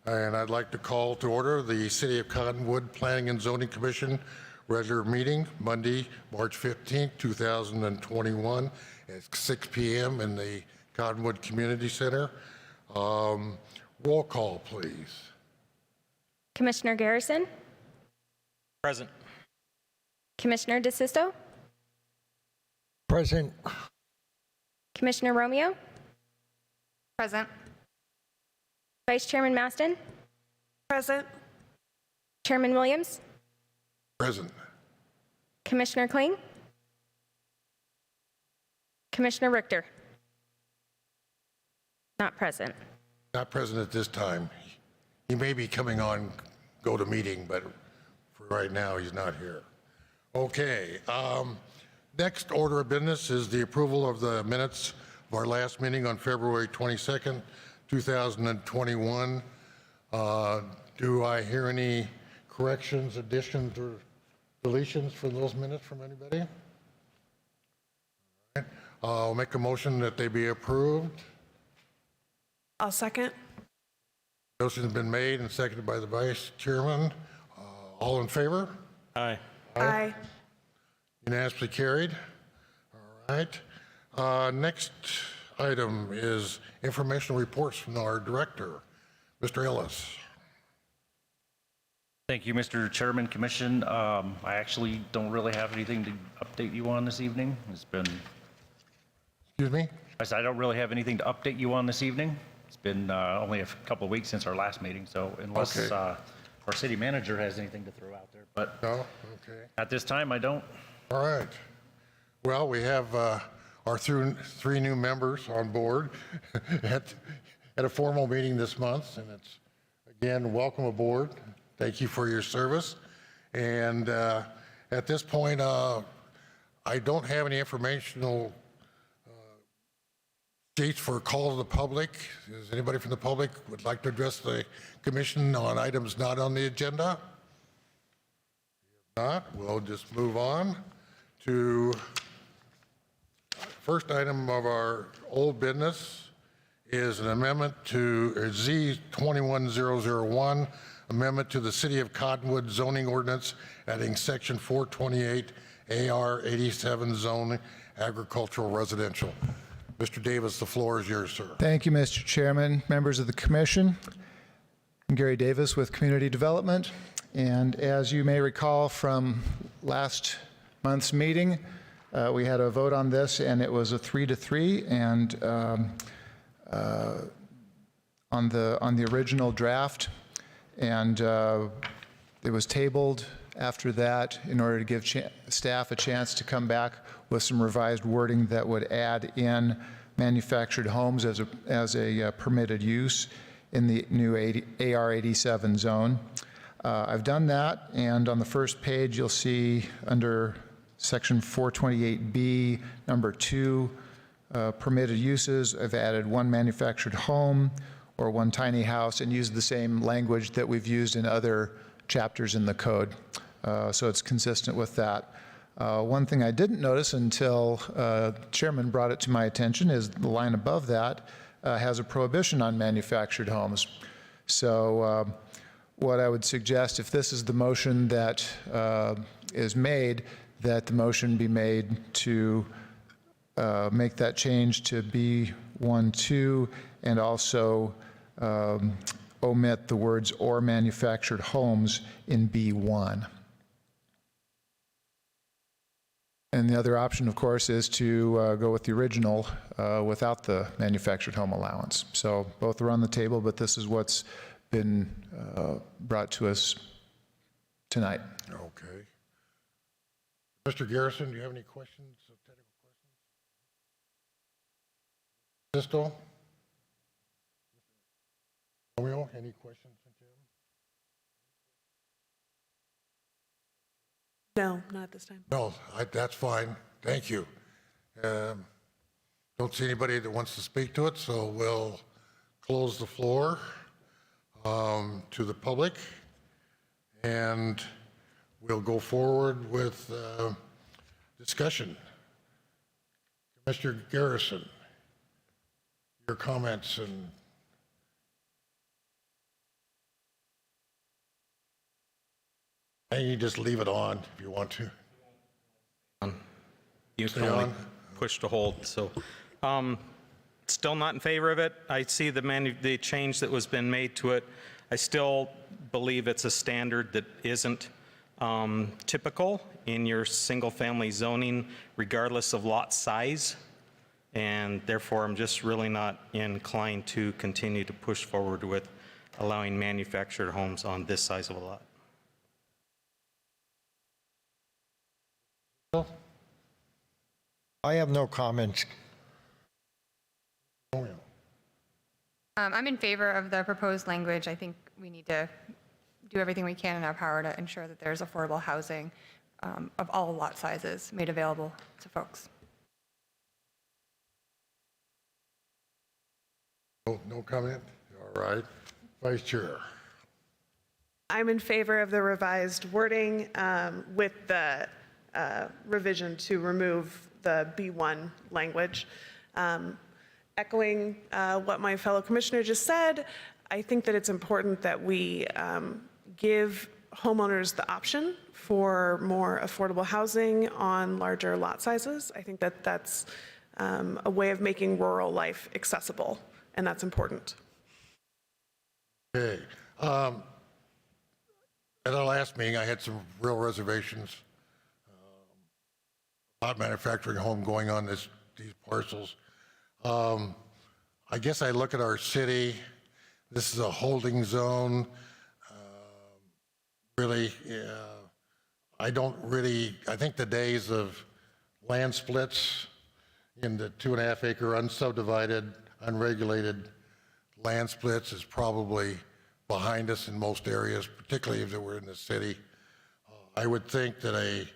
And I'd like to call to order the City of Cottonwood Planning and Zoning Commission regular meeting, Monday, March 15th, 2021 at 6 p.m. in the Cottonwood Community Center. Roll call, please. Commissioner Garrison? Present. Commissioner DeSisto? Present. Commissioner Romeo? Present. Vice Chairman Maston? Present. Chairman Williams? Present. Commissioner Kling? Commissioner Richter? Not present. Not present at this time. He may be coming on go to meeting, but for right now, he's not here. Okay. Next order of business is the approval of the minutes of our last meeting on February 22nd, 2021. Do I hear any corrections, additions, or deletions for those minutes from anybody? All right. I'll make a motion that they be approved. I'll second. Motion has been made and seconded by the Vice Chairman. All in favor? Aye. Aye. Unanimously carried. All right. Next item is informational reports from our director, Mr. Ellis. Thank you, Mr. Chairman, Commission. I actually don't really have anything to update you on this evening. It's been... Excuse me? I said I don't really have anything to update you on this evening. It's been only a couple of weeks since our last meeting, so unless Okay. our city manager has anything to throw out there, but No? Okay. at this time, I don't. All right. Well, we have our three new members on board at a formal meeting this month, and it's, again, welcome aboard. Thank you for your service. And at this point, I don't have any informational dates for a call to the public. Is anybody from the public would like to address the commission on items not on the agenda? If not, we'll just move on to first item of our old business is an amendment to Z21001, amendment to the City of Cottonwood zoning ordinance, adding section 428 AR87 zone agricultural residential. Mr. Davis, the floor is yours, sir. Thank you, Mr. Chairman, members of the Commission. I'm Gary Davis with Community Development. And as you may recall from last month's meeting, we had a vote on this and it was a 3-3. And on the original draft, and it was tabled after that in order to give staff a chance to come back with some revised wording that would add in manufactured homes as a permitted use in the new AR87 zone. I've done that, and on the first page you'll see under section 428B, number 2, permitted uses, I've added one manufactured home or one tiny house and used the same language that we've used in other chapters in the code. So it's consistent with that. One thing I didn't notice until Chairman brought it to my attention is the line above that has a prohibition on manufactured homes. So what I would suggest, if this is the motion that is made, that the motion be made to make that change to B12 and also omit the words or manufactured homes in B1. And the other option, of course, is to go with the original without the manufactured home allowance. So both are on the table, but this is what's been brought to us tonight. Okay. Mr. Garrison, do you have any questions, technical questions? Sisto? Romeo, any questions from Tim? No, not at this time. No, that's fine. Thank you. Don't see anybody that wants to speak to it, so we'll close the floor to the public, and we'll go forward with discussion. Mr. Garrison, your comments and And you just leave it on if you want to. You Stay can only on. push to hold, so. Still not in favor of it. I see the change that was been made to it. I still believe it's a standard that isn't typical in your single-family zoning, regardless of lot size. And therefore, I'm just really not inclined to continue to push forward with allowing manufactured homes on this size of a lot. I have no comments. I'm in favor of the proposed language. I think we need to do everything we can in our power to ensure that there's affordable housing of all lot sizes made available to folks. No comment? All right. Vice Chair. I'm in favor of the revised wording with the revision to remove the B1 language. Echoing what my fellow commissioner just said, I think that it's important that we give homeowners the option for more affordable housing on larger lot sizes. I think that that's a way of making rural life accessible, and that's important. Okay. At our last meeting, I had some real reservations about manufacturing home going on these parcels. I guess I look at our city, this is a holding zone. Really, I think the days of land splits in the 2.5 acre unsubdivided, unregulated land splits is probably behind us in most areas, particularly if they were in the city. I would think that a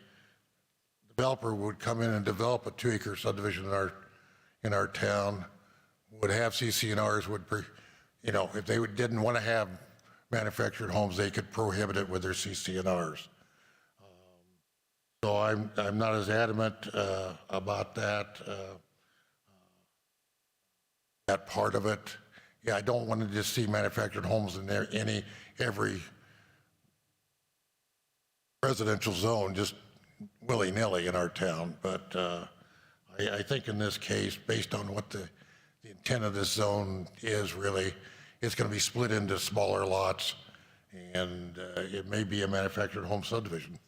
developer would come in and develop a 2 acre subdivision in our town, would have CC&Rs, if they didn't want to have manufactured homes, they could prohibit it with their CC&Rs. So I'm not as adamant about that part of it. Yeah, I don't want to just see manufactured homes in there, every residential zone, just willy-nilly in our town. But I think in this case, based on what the intent of this zone is really, it's going to be split into smaller lots, and it may be a manufactured home subdivision.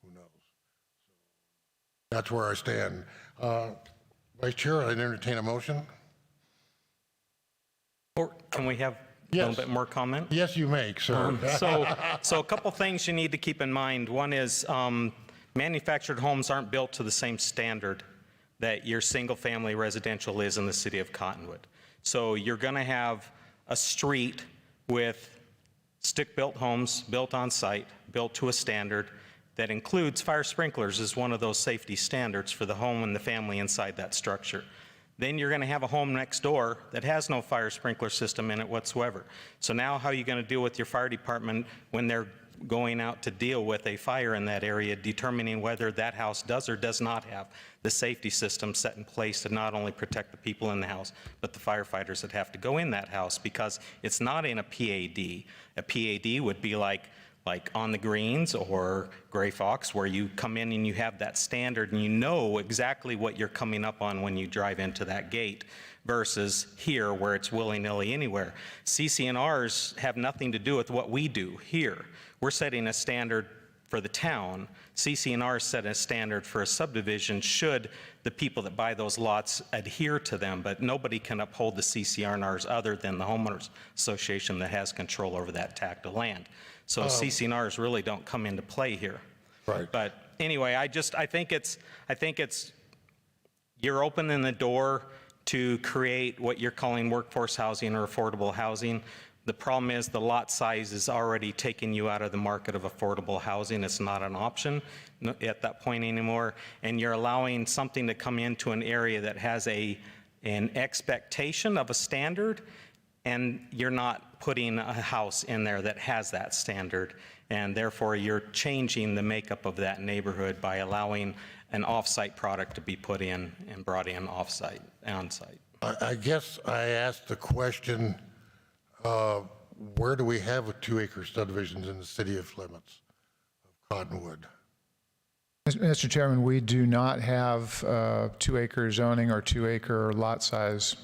Who knows? So that's where I stand. Vice Chair, I entertain a motion. Or can we have a Yes. little bit more comment? Yes, you may, sir. So a couple things you need to keep in mind. One is manufactured homes aren't built to the same standard that your single-family residential is in the city of Cottonwood. So you're going to have a street with stick-built homes built on site, built to a standard that includes fire sprinklers as one of those safety standards for the home and the family inside that structure. Then you're going to have a home next door that has no fire sprinkler system in it whatsoever. So now how are you going to deal with your fire department when they're going out to deal with a fire in that area, determining whether that house does or does not have the safety system set in place to not only protect the people in the house, but the firefighters that have to go in that house, because it's not in a PAD. A PAD would be like on the Greens or Gray Fox, where you come in and you have that standard and you know exactly what you're coming up on when you drive into that gate, versus here where it's willy-nilly anywhere. CC&Rs have nothing to do with what we do here. We're setting a standard for the town. CC&Rs set a standard for a subdivision should the people that buy those lots adhere to them, but nobody can uphold the CC&Rs other than the homeowners association that has control over that tract of land. So CC&Rs really don't come into play here. Right. But anyway, I think it's you're opening the door to create what you're calling workforce housing or affordable housing. The problem is the lot size is already taking you out of the market of affordable housing. It's not an option at that point anymore. And you're allowing something to come into an area that has an expectation of a standard, and you're not putting a house in there that has that standard. And therefore, you're changing the makeup of that neighborhood by allowing an off-site product to be put in and brought in off-site, on-site. I guess I asked the question, where do we have 2 acre subdivisions in the city of limits Cottonwood. Mr. Chairman, we do not have 2-acre zoning or 2-acre lot size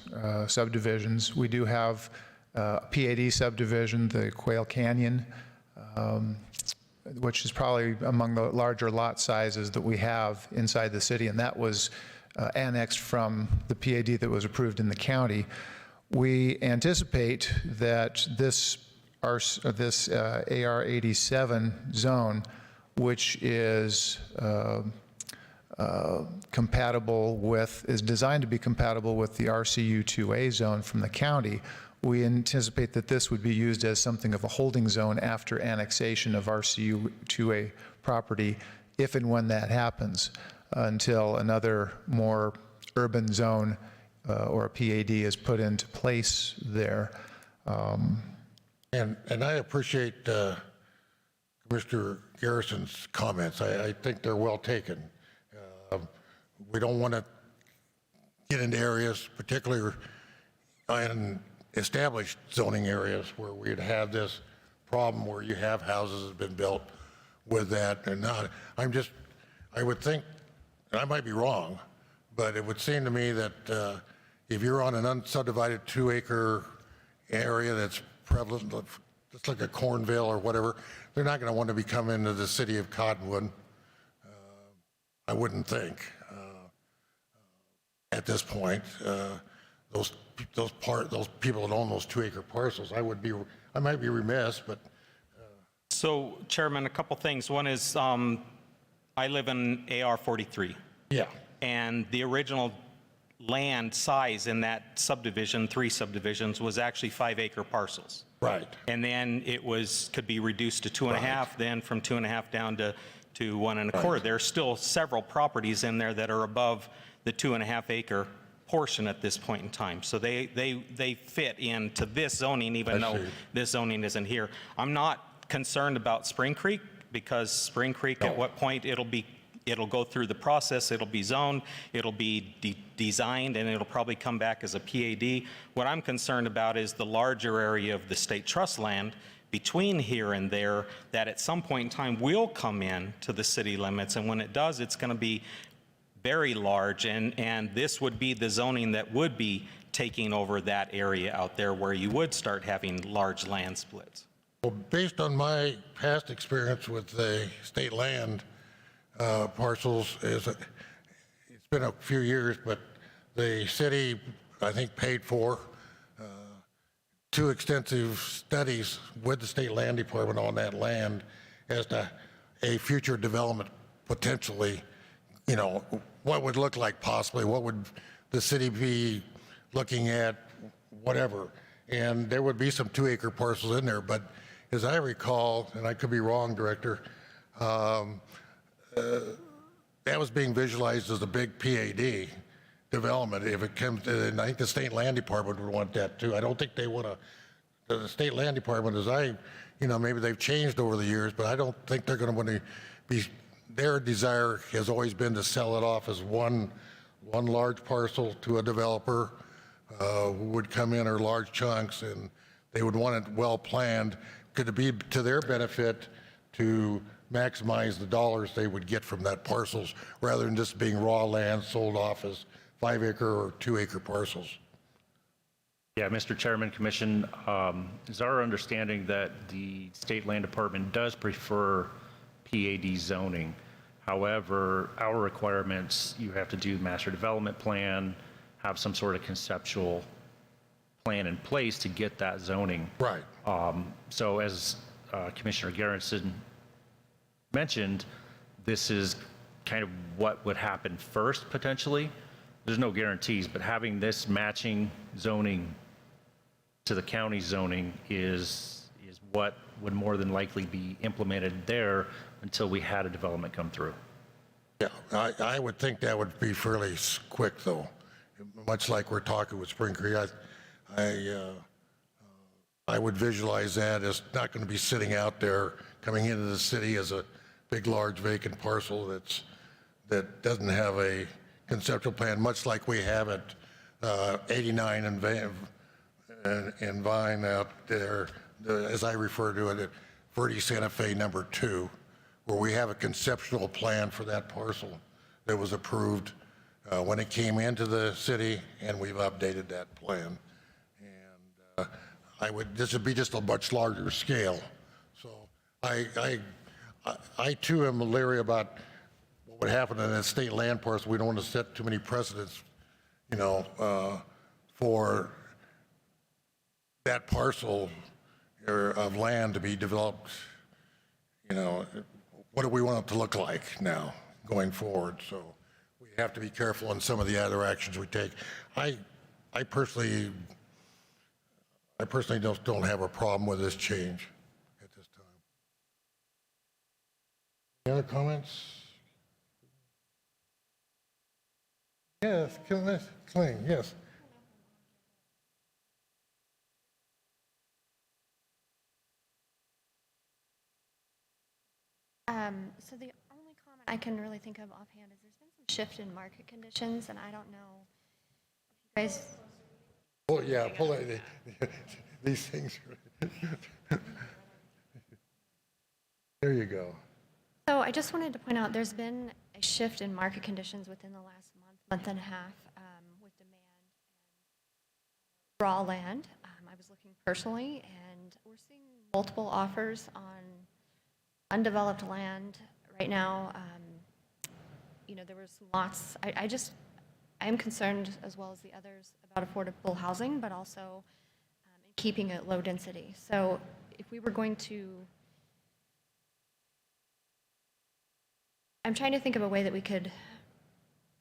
subdivisions. We do have a PAD subdivision, the Quail Canyon, which is probably among the larger lot sizes that we have inside the city, and that was annexed from the PAD that was approved in the county. We anticipate that this AR87 zone, which is compatible with, is designed to be compatible with the RCU 2A zone from the county. We anticipate that this would be used as something of a holding zone after annexation of RCU 2A property, if and when that happens, until another more urban zone or a PAD is put into place there. And I appreciate Commissioner Garrison's comments. I think they're well taken. We don't want to get into areas, particularly in established zoning areas, where we'd have this problem where you have houses that have been built with that. And I would think, and I might be wrong, but it would seem to me that if you're on an unsubdivided 2-acre area that's prevalent, just like a Cornville or whatever, they're not going to want to be coming into the city of Cottonwood. I wouldn't think at this point. Those people that own those 2-acre parcels, I might be remiss, but So, Chairman, a couple things. One is I live in AR 43. yeah, And the original land size in that subdivision, 3 subdivisions, was actually 5-acre parcels. right. And then could be reduced to 2.5, then from 2.5 down to 1 1/4. Right. There are still several properties in there that are above the 2.5-acre portion at this point in time. So they fit into this zoning, even though see. this zoning isn't here. I'm not concerned about Spring Creek, because Spring Creek, at what point it'll go through the process, it'll be zoned, it'll be designed, and it'll probably come back as a PAD. What I'm concerned about is the larger area of the state trust land between here and there that at some point in time will come in to the city limits. And when it does, it's going to be very large, and this would be the zoning that would be taking over that area out there where you would start having large land splits. Well, based on my past experience with the state land parcels, it's been a few years, but the city, I think, paid for 2 extensive studies with the state land department on that land as to a future development potentially, what would look like possibly, what would the city be looking at, whatever. And there would be some 2-acre parcels in there, but as I recall, and I could be wrong, Director, that was being visualized as a big PAD development. If it comes to, and I think the state land department would want that too. I don't think they want to, the state land department, maybe they've changed over the years, but I don't think they're going to want to be, their desire has always been to sell it off as one large parcel to a developer who would come in, or large chunks, and they would want it well planned. Could it be to their benefit to maximize the dollars they would get from that parcels, rather than just being raw land sold off as 5-acre or 2-acre parcels? Yeah, Mr. Chairman, Commission, it's our understanding that the State Land Department does prefer PAD zoning. However, our requirements, you have to do master development plan, have some sort of conceptual plan in place to get that zoning. Right. So as Commissioner Garrison mentioned, this is kind of what would happen first, potentially. There's no guarantees, but having this matching zoning to the county zoning is what would more than likely be implemented there until we had a development come through. Yeah, I would think that would be fairly quick, though, much like we're talking with Spring Creek. I would visualize that as not going to be sitting out there coming into the city as a big, large vacant parcel that doesn't have a conceptual plan, much like we have at 89 and Vine out there, as I refer to it, at Verde Santa Fe #2, where we have a conceptual plan for that parcel that was approved when it came into the city, and we've updated that plan. And this would be just a much larger scale. So I too am leery about what would happen in a state land parcel. We don't want to set too many precedents, for that parcel of land to be developed. What do we want it to look like now going forward? So we have to be careful in some of the other actions we take. I personally don't have a problem with this change at this time. Any other comments? Yes, Kling, yes. So the only comment I can really think of offhand is there's been some shift in market conditions, and I don't know if you guys. Oh, yeah, pull it. These things. There you go. So I just wanted to point out there's been a shift in market conditions within the last month and a half with demand and raw land. I was looking personally, and we're seeing multiple offers on undeveloped land right now. There were some lots. I am concerned, as well as the others, about affordable housing, but also in keeping it low density. So if we were going to, I'm trying to think of a way that we could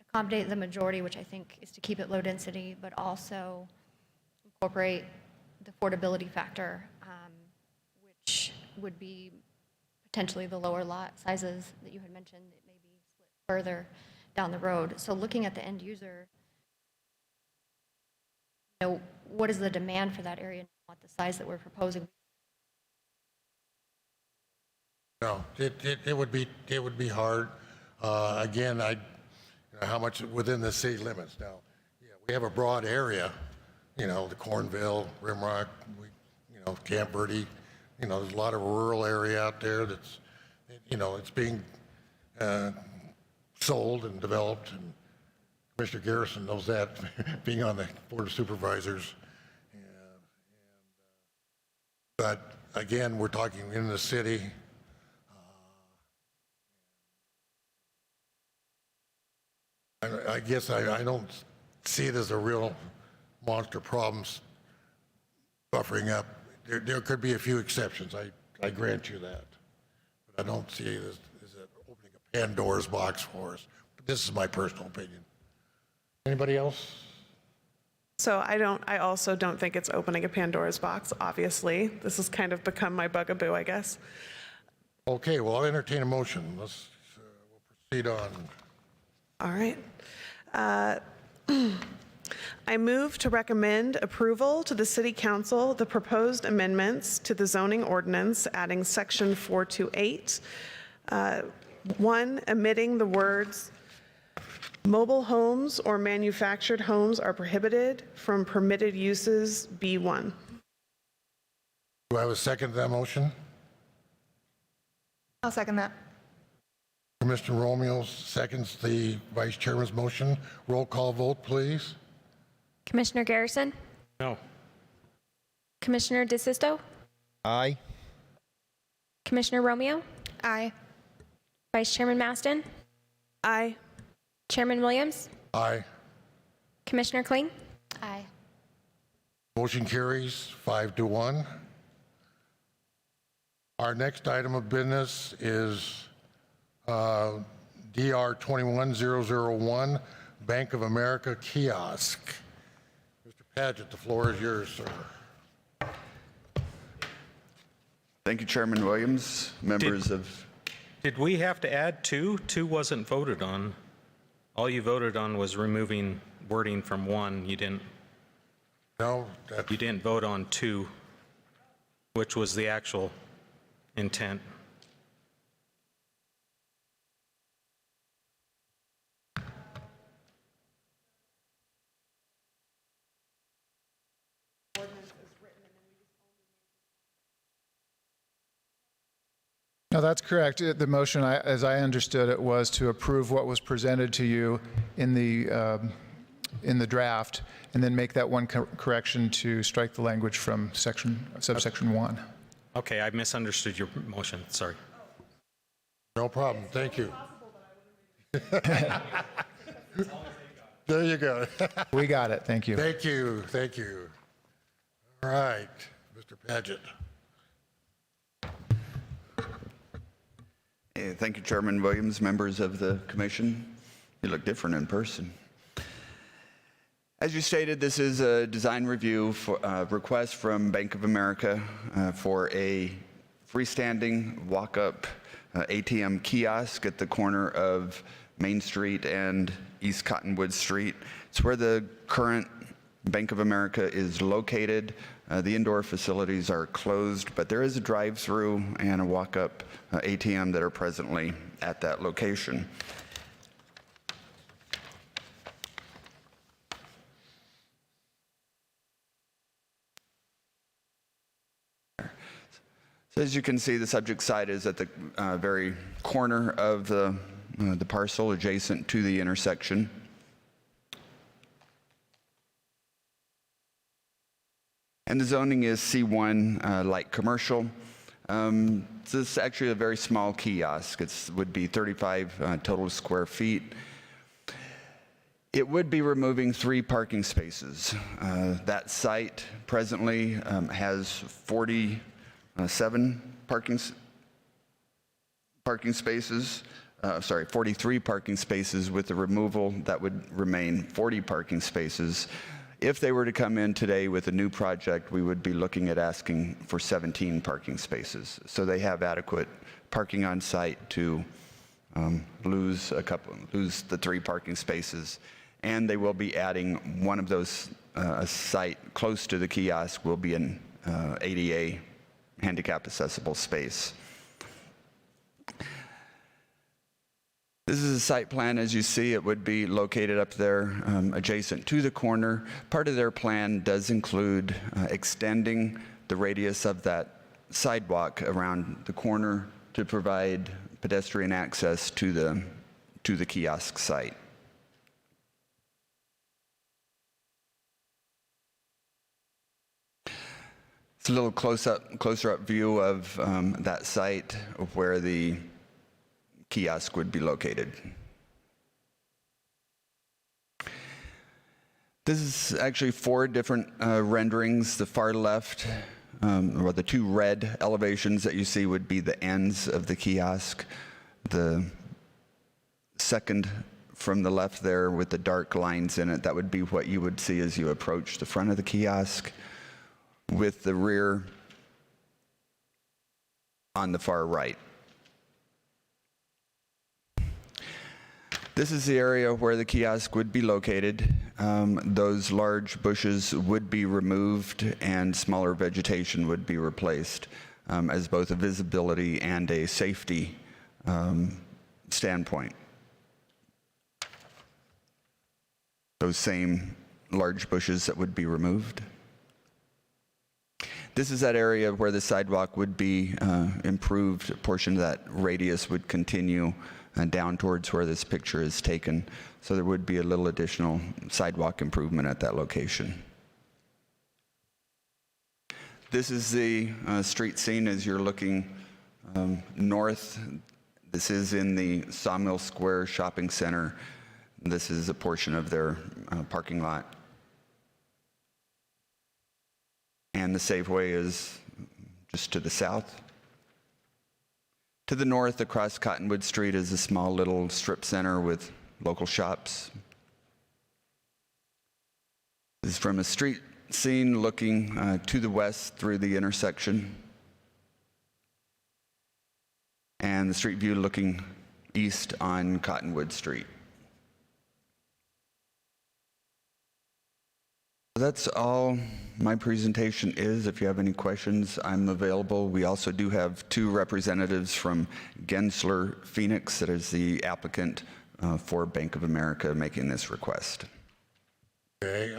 accommodate the majority, which I think is to keep it low density, but also incorporate the affordability factor, which would be potentially the lower lot sizes that you had mentioned that may be split further down the road. So looking at the end user, what is the demand for that area, not the size that we're proposing? No, it would be hard. Again, how much within the city limits now? Yeah, we have a broad area, the Cornville, Rimrock, Camp Verde. There's a lot of rural area out there that's, it's being sold and developed, and Commissioner Garrison knows that, being on the Board of Supervisors. But again, we're talking in the city. I guess I don't see it as a real monster problems buffering up. There could be a few exceptions, I grant you that. But I don't see it as opening a Pandora's box for us. But this is my personal opinion. Anybody else? So I also don't think it's opening a Pandora's box, obviously. This has kind of become my bugaboo, I guess. Okay, well, I'll entertain a motion. We'll proceed on. All right. I move to recommend approval to the City Council the proposed amendments to the zoning ordinance, adding Section 428. 1, omitting the words, mobile homes or manufactured homes are prohibited from permitted uses, B1. Do I have a second to that motion? I'll second that. Commissioner Romeo seconds the Vice Chairman's motion. Roll call vote, please. Commissioner Garrison? No. Commissioner DeSisto? Aye. Commissioner Romeo? Aye. Vice Chairman Maston? Aye. Chairman Williams? Aye. Commissioner Kling? Aye. Motion carries 5-1. Our next item of business is DR 21001, Bank of America kiosk. Mr. Padgett, the floor is yours, sir. Thank you, Chairman Williams, members of... Did we have to add 2? 2 wasn't voted on. All you voted on was removing wording from 1. You didn't vote on 2, which was the actual intent. No, that's correct. The motion, as I understood it, was to approve what was presented to you in the draft, and then make that one correction to strike the language from subsection 1. Okay, I misunderstood your motion, sorry. No problem, thank you. There you go. We got it. Thank you. Thank you, thank you. All right, Mr. Paget. Thank you, Chairman Williams, members of the commission. You look different in person. As you stated, this is a design review for request from Bank of America for a freestanding walk-up ATM kiosk at the corner of Main Street and East Cottonwood Street. It's where the current Bank of America is located. The indoor facilities are closed, but there is a drive-through and a walk-up ATM that are presently at that location. So as you can see, the subject site is at the very corner of the parcel adjacent to the intersection. And the zoning is C1 light commercial. So this is actually a very small kiosk. It would be 35 total square feet. It would be removing 3 parking spaces. That site presently has 47 parking spaces. 43 parking spaces. With the removal, that would remain 40 parking spaces. If they were to come in today with a new project, we would be looking at asking for 17 parking spaces. So they have adequate parking on site to lose the 3 parking spaces. And they will be adding one of those, a site close to the kiosk will be an ADA handicap accessible space. This is a site plan. As you see, it would be located up there adjacent to the corner. Part of their plan does include extending the radius of that sidewalk around the corner to provide pedestrian access to the kiosk site. It's a little closer up view of that site of where the kiosk would be located. This is actually 4 different renderings. The far left, or the 2 red elevations that you see, would be the ends of the kiosk. The second from the left there with the dark lines in it, that would be what you would see as you approach the front of the kiosk, with the rear on the far right. This is the area where the kiosk would be located. Those large bushes would be removed and smaller vegetation would be replaced as both a visibility and a safety standpoint. Those same large bushes that would be removed. This is that area where the sidewalk would be improved. A portion of that radius would continue down towards where this picture is taken. So there would be a little additional sidewalk improvement at that location. This is the street scene as you're looking north. This is in the Sawmill Square Shopping Center. This is a portion of their parking lot. And the Safeway is just to the south. To the north, across Cottonwood Street, is a small little strip center with local shops. This is from a street scene looking to the west through the intersection. And the street view looking east on Cottonwood Street. That's all my presentation is. If you have any questions, I'm available. We also do have 2 representatives from Gensler Phoenix, that is the applicant for Bank of America making this request. Okay,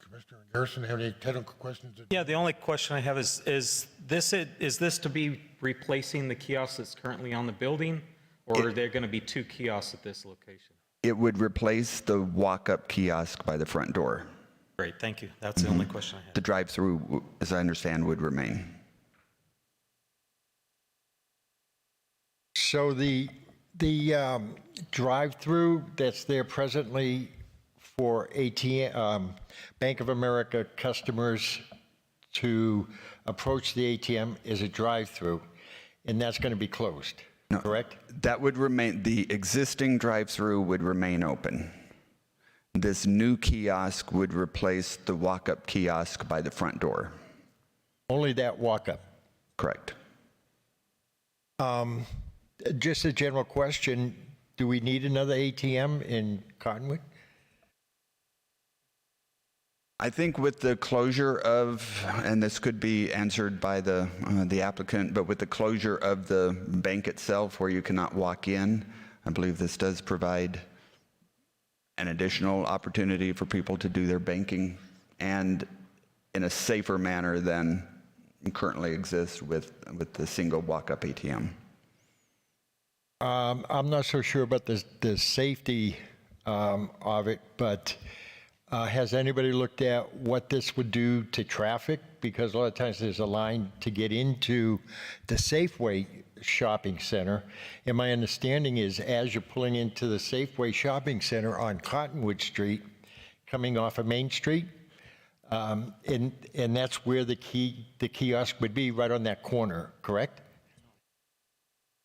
Commissioner Commissioner Garrison, have any technical questions? Yeah, the only question I have is this to be replacing the kiosk that's currently on the building? Or are there going to be 2 kiosks at this location? It would replace the walk-up kiosk by the front door. Great, thank you. That's the only question I had. The drive-through, as I understand, would remain. So the drive-through that's there presently for ATM, Bank of America customers to approach the ATM is a drive-through, and that's going to be closed, correct? That would remain, the existing drive-through would remain open. This new kiosk would replace the walk-up kiosk by the front door. Only that walk-up. Correct. Just a general question, do we need another ATM in Cottonwood? I think with the closure of, and this could be answered by the applicant, but with the closure of the bank itself where you cannot walk in, I believe this does provide an additional opportunity for people to do their banking and in a safer manner than currently exists with the single walk-up ATM. I'm not so sure about the safety of it, but has anybody looked at what this would do to traffic? Because a lot of times there's a line to get into the Safeway shopping center. And my understanding is as you're pulling into the Safeway shopping center on Cottonwood Street, coming off of Main Street, and that's where the kiosk would be, right on that corner, correct?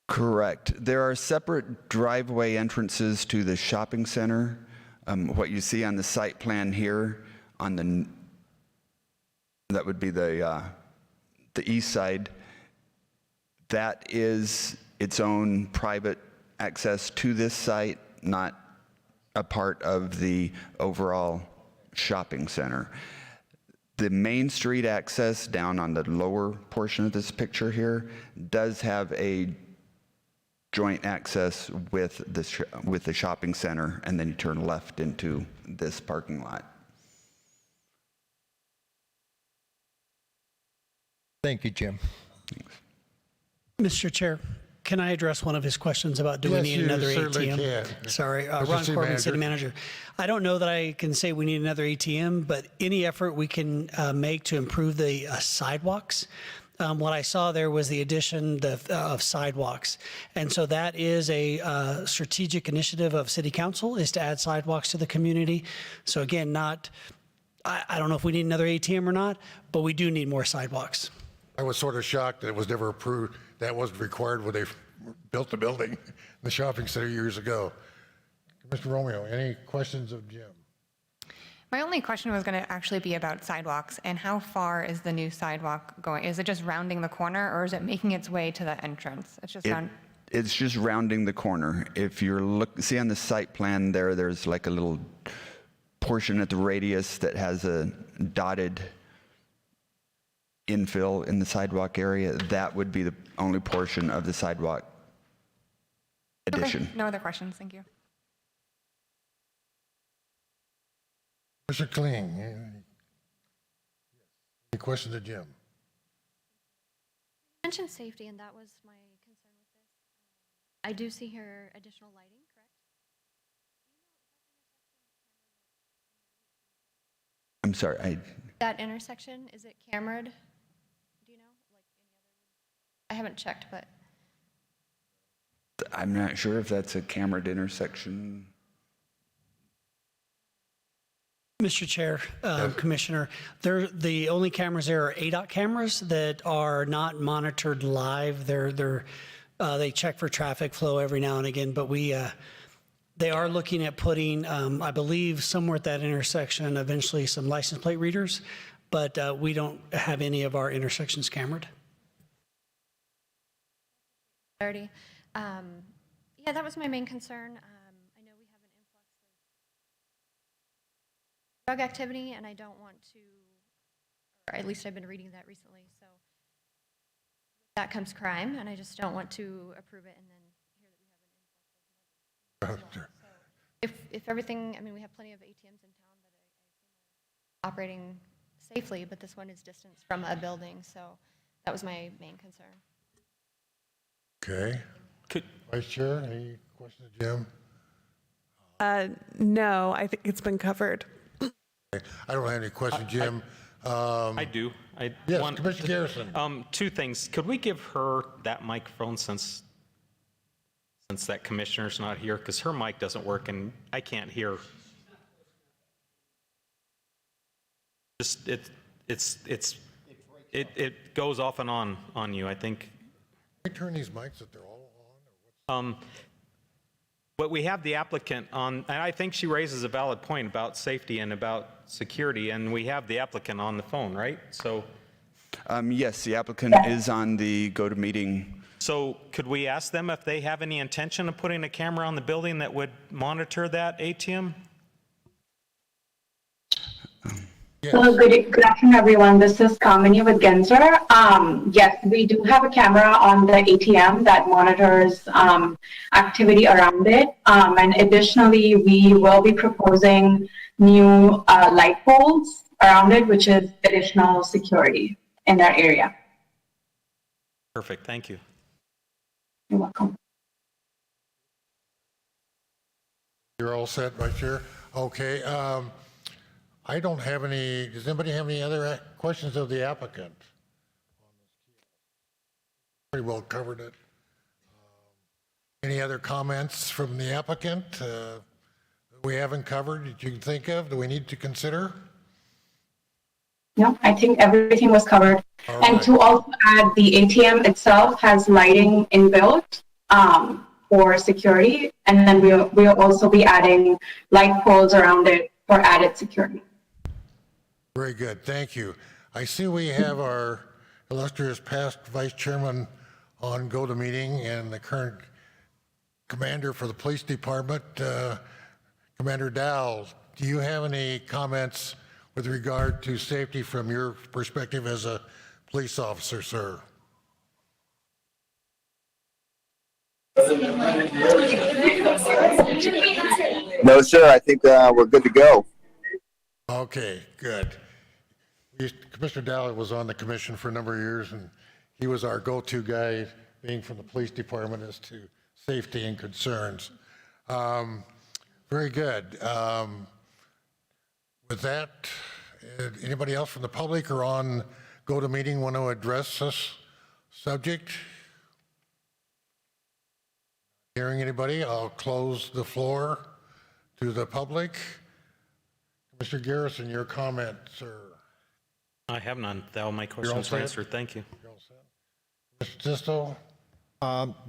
Correct. There are separate driveway entrances to the shopping center. What you see on the site plan here, that would be the east side. That is its own private access to this site, not a part of the overall shopping center. The Main Street access down on the lower portion of this picture here does have a joint access with the shopping center, and then you turn left into this parking lot. Thank you, Jim. Thanks. Mr. Chair, can I address one of his questions about do we Yes, need you another certainly ATM? can. Sorry, Mr. Ron City Corbin, City Manager. Manager. I don't know that I can say we need another ATM, but any effort we can make to improve the sidewalks. What I saw there was the addition of sidewalks. And so that is a strategic initiative of City Council, is to add sidewalks to the community. So again, I don't know if we need another ATM or not, but we do need more sidewalks. I was sort of shocked that it was never approved. That wasn't required when they built the building, the shopping center years ago. Mr. Romeo, any questions of Jim? My only question was going to actually be about sidewalks, and how far is the new sidewalk going? Is it just rounding the corner, or is it making its way to the entrance? It's just It's just rounding the corner. If you're see on the site plan there's like a little portion at the radius that has a dotted infill in the sidewalk area. That would be the only portion of the sidewalk addition. Okay, no other questions, thank you. Mr. Kling, any questions of Jim? You mentioned safety, and that was my concern with this. I do see here additional lighting, correct? I'm sorry, That intersection, is it cambered? Do you know? Like any other? I haven't checked, but I'm not sure if that's a cambered intersection. Mr. Chair, Commissioner, the only cameras there are ADOT cameras that are not monitored live. They check for traffic flow every now and again, but they are looking at putting, I believe, somewhere at that intersection, eventually some license plate readers, but we don't have any of our intersections cambered. clarity. Yeah, that was my main concern. I know we have an influx of drug activity, and I don't want to, or at least I've been reading that recently, so with that comes crime, and I just don't want to approve it and then hear that we have an influx of murder as well. So if everything, I mean, we have plenty of ATMs in town that I assume operating safely, but this one is distanced from a building, so that was my main concern. Okay. Vice Chair, any questions, Jim? No, I think it's been covered. I don't have any questions, Jim. I do. Yes, Commissioner Garrison. Two things. Could we give her that microphone since that commissioner's not here? Because her mic doesn't work and I can't hear. Just it goes off and on you, I think. Can we turn these mics that they're all on? Or what's... But we have the applicant on, and I think she raises a valid point about safety and about security, and we have the applicant on the phone, right? So, Yes, the applicant is on the GoToMeeting. so could we ask them if they have any intention of putting a camera on the building that would monitor that ATM? Yes. Hello, good afternoon, everyone. This is Kamini with Genzer. Yes, we do have a camera on the ATM that monitors activity around it. And additionally, we will be proposing new light poles around it, which is additional security in that area. Perfect, thank you. You're welcome. You're all set, Vice Chair? Okay. I don't have any, does anybody have any other questions of the applicant? Pretty well covered it. Any other comments from the applicant that we haven't covered that you can think of that we need to consider? No, I think everything was covered. All And right. to also add, the ATM itself has lighting inbuilt for security. And then we'll also be adding light poles around it for added security. Very good, thank you. I see we have our illustrious past Vice Chairman on GoToMeeting and the current Commander for the Police Department, Commander Dowell. Do you have any comments with regard to safety from your perspective as a police officer, sir? No, sir. I think we're good to go. Okay, good. Commissioner Dowell was on the commission for a number of years, and he was our go-to guy, being from the police department, as to safety and concerns. Very good. With that, anybody else from the public or on GoToMeeting want to address this subject? Hearing anybody, I'll close the floor to the public. Mr. Garrison, your comment, sir. I have none. All my questions were answered. Thank you. You're all set. Mr. Sisto?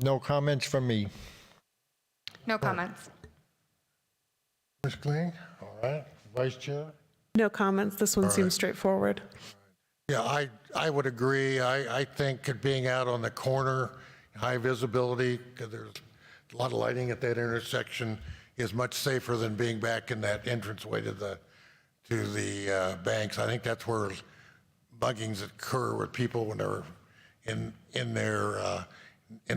No comments from me. No comments. Ms. Kling? All right. Vice Chair? No comments. This one seems straightforward. Yeah, I would agree. I think it being out on the corner, high visibility, because there's a lot of lighting at that intersection, is much safer than being back in that entranceway to the banks. I think that's where muggings occur with people when they're in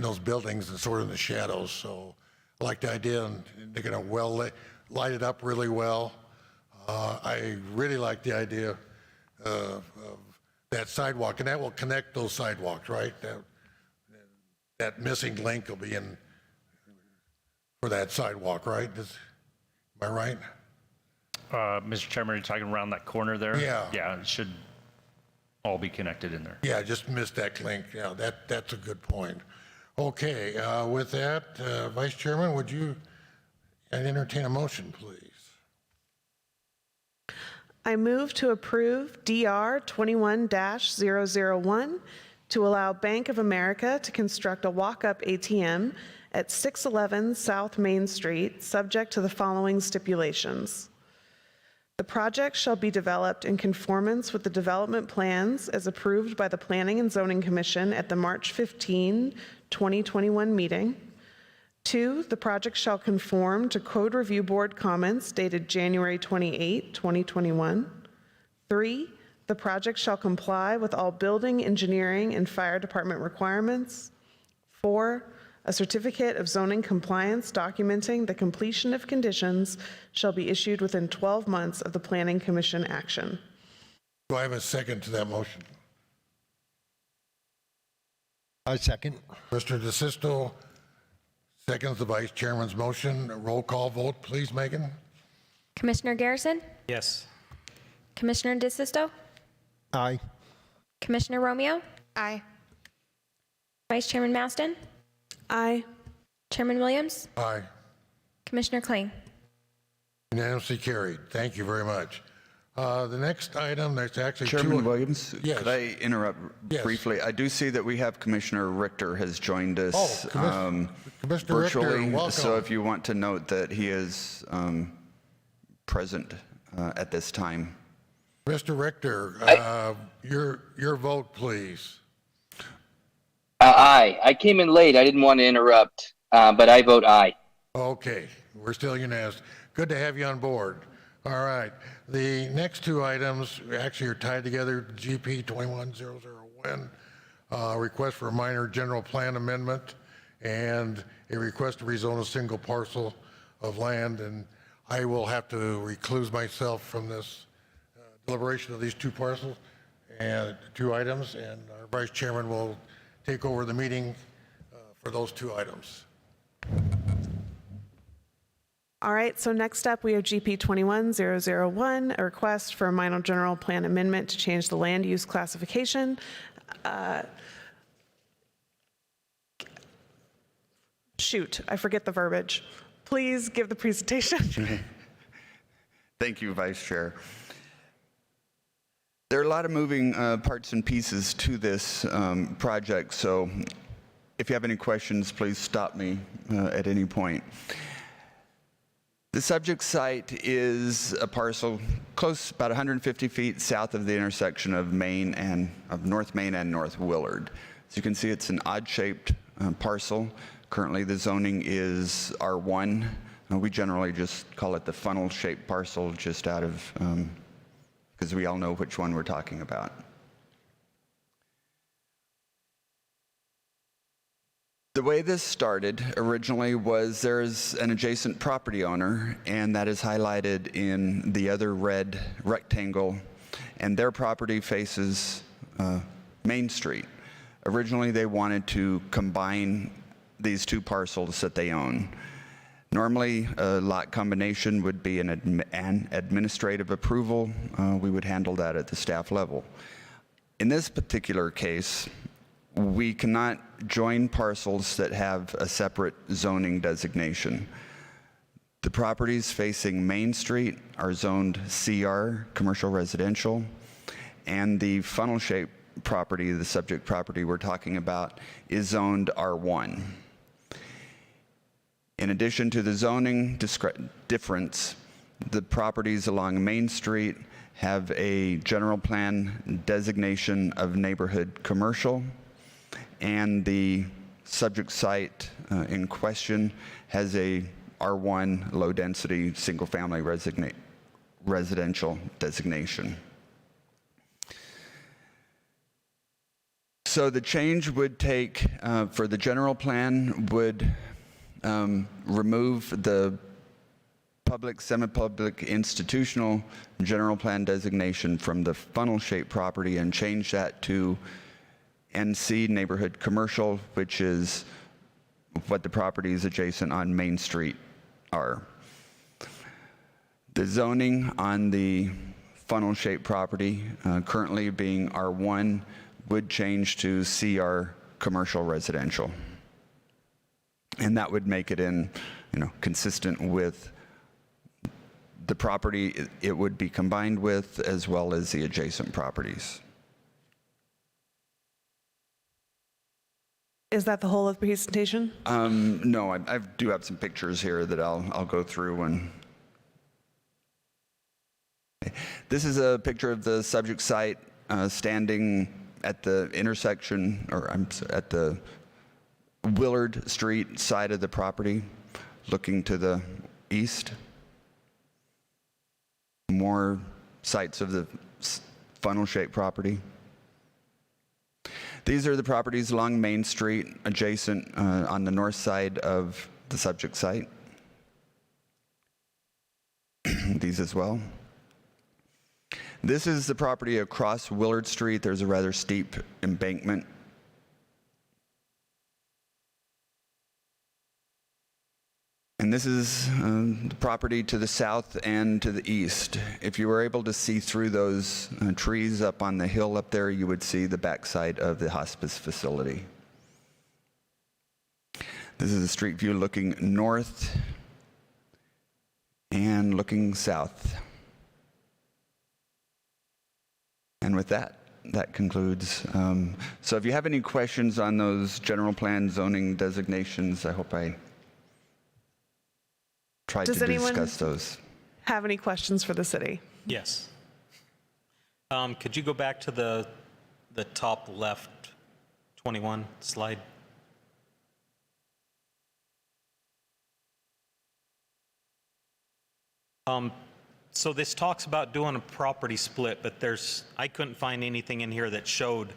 those buildings and sort of in the shadows. So I like the idea, and they're going to light it up really well. I really like the idea of that sidewalk, and that will connect those sidewalks, right? That missing link will be in for that sidewalk, right? Am I right? Mr. Chairman, are you talking around that corner there? Yeah. Yeah, it should all be connected in there. Yeah, just missed that link. Yeah, that's a good point. Okay, with that, Vice Chairman, would you entertain a motion, please? I move to approve DR 21-001 to allow Bank of America to construct a walk-up ATM at 611 South Main Street, subject to the following stipulations. The project shall be developed in conformance with the development plans as approved by the Planning and Zoning Commission at the March 15, 2021 meeting. 2, the project shall conform to Code Review Board comments dated January 28, 2021. 3, the project shall comply with all building, engineering, and fire department requirements. 4, A certificate of zoning compliance documenting the completion of conditions shall be issued within 12 months of the Planning Commission action. Do I have a second to that motion? I second. Mr. DeSisto seconds the vice chairman's motion. A roll call vote, please, Megan. Commissioner Garrison? Yes. Commissioner DeSisto? Aye. Commissioner Romeo? Aye. Vice Chairman Maston? Aye. Chairman Williams? Aye. Commissioner Kling? Unanimously carried. Thank you very much. The next item, there's actually Chairman two. Williams, Yes. could I interrupt Yes. briefly? I do see that we have Commissioner Richter has joined us Oh, Commissioner Richter, virtually. welcome. So if you want to note that he is present at this time. Mr. Richter, your vote, please. Aye. I came in late. I didn't want to interrupt, but I vote aye. Okay, we're still unanimous. Good to have you on board. All right, the next two items actually are tied together. GP 21001, request for a minor general plan amendment and a request to rezone a single parcel of land. And I will have to recluse myself from this deliberation of these two parcels and two items, and our vice chairman will take over the meeting for those two items. All right, so next up, we have GP 21001, a request for a minor general plan amendment to change the land use classification. Shoot, I forget the verbiage. Please give the presentation. Thank you, Vice Chair. There are a lot of moving parts and pieces to this project, so if you have any questions, please stop me at any point. The subject site is a parcel close, about 150 feet south of the intersection of North Main and North Willard. As you can see, it's an odd-shaped parcel. Currently, the zoning is R1. We generally just call it the funnel-shaped parcel, just out of, because we all know which one we're talking about. The way this started originally was there's an adjacent property owner, and that is highlighted in the other red rectangle, and their property faces Main Street. Originally, they wanted to combine these two parcels that they own. Normally, a lot combination would be an administrative approval. We would handle that at the staff level. In this particular case, we cannot join parcels that have a separate zoning designation. The properties facing Main Street are zoned CR, commercial residential, and the funnel-shaped property, the subject property we're talking about, is zoned R1. In addition to the zoning difference, the properties along Main Street have a general plan designation of neighborhood commercial, and the subject site in question has a R1 low-density single-family residential designation. So the change would take, for the general plan, would remove the public, semi-public, institutional general plan designation from the funnel-shaped property and change that to NC, neighborhood commercial, which is what the properties adjacent on Main Street are. The zoning on the funnel-shaped property, currently being R1, would change to CR, commercial residential. And that would make it consistent with the property it would be combined with, as well as the adjacent properties. Is that the whole of the presentation? No, I do have some pictures here that I'll go through. And this is a picture of the subject site standing at the intersection, or at the Willard Street side of the property, looking to the east. More sites of the funnel-shaped property. These are the properties along Main Street, adjacent on the north side of the subject site. These as well. This is the property across Willard Street. There's a rather steep embankment. And this is the property to the south and to the east. If you were able to see through those trees up on the hill up there, you would see the backside of the hospice facility. This is a street view looking north and looking south. And with that, that concludes. So if you have any questions on those general plan zoning designations, I hope I tried to discuss those. Have any questions for the city? Yes. Could you go back to the top left 21 slide? So this talks about doing a property split, but I couldn't find anything in here that showed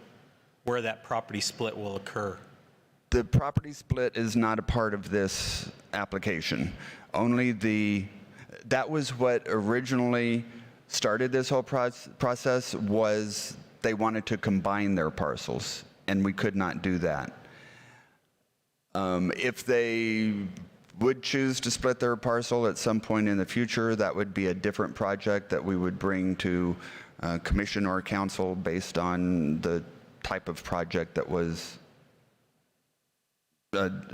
where that property split will occur. The property split is not a part of this application. That was what originally started this whole process, was they wanted to combine their parcels, and we could not do that. If they would choose to split their parcel at some point in the future, that would be a different project that we would bring to commission or council based on the type of project that was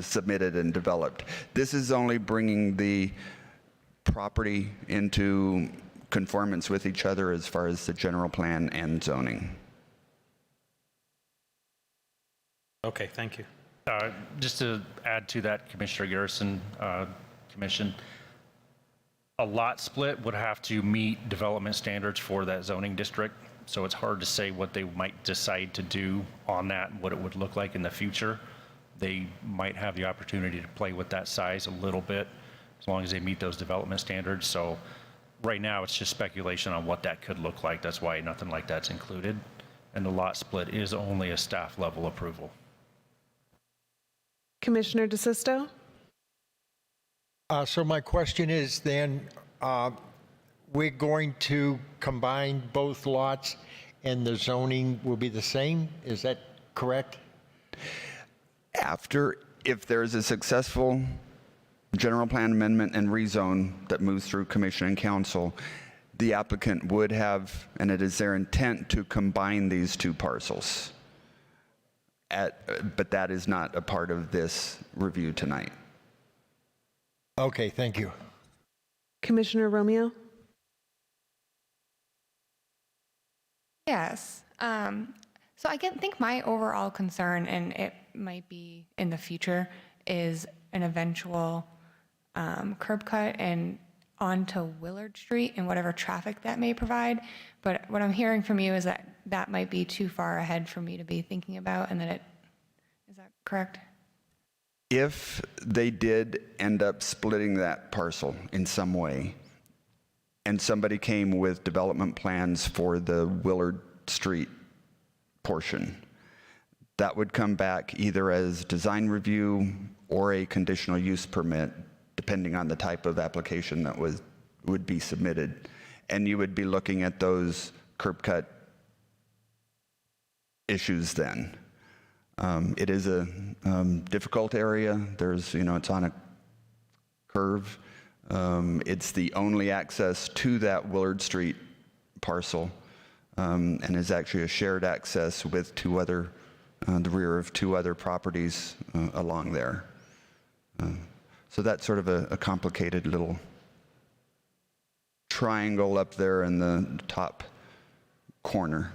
submitted and developed. This is only bringing the property into conformance with each other as far as the general plan and zoning. Okay, thank you. Just to add to that, Commissioner Garrison, Commission, a lot split would have to meet development standards for that zoning district. So it's hard to say what they might decide to do on that and what it would look like in the future. They might have the opportunity to play with that size a little bit as long as they meet those development standards. So right now it's just speculation on what that could look like. That's why nothing like that's included. And the lot split is only a staff level approval. Commissioner DeSisto? So my question is then, we're going to combine both lots and the zoning will be the same? Is that correct? If there's a successful general plan amendment and rezone that moves through commission and council, the applicant would have, and it is their intent to combine these two parcels. But that is not a part of this review tonight. Okay, thank you. Commissioner Romeo? Yes. So I think my overall concern, and it might be in the future, is an eventual curb cut and onto Willard Street and whatever traffic that may provide. But what I'm hearing from you is that that might be too far ahead for me to be thinking about, and that is that correct? If they did end up splitting that parcel in some way, and somebody came with development plans for the Willard Street portion, that would come back either as design review or a conditional use permit, depending on the type of application that would be submitted. And you would be looking at those curb cut issues then. It is a difficult area. It's on a curve. It's the only access to that Willard Street parcel, and is actually a shared access with the rear of two other properties along there. So that's sort of a complicated little triangle up there in the top corner.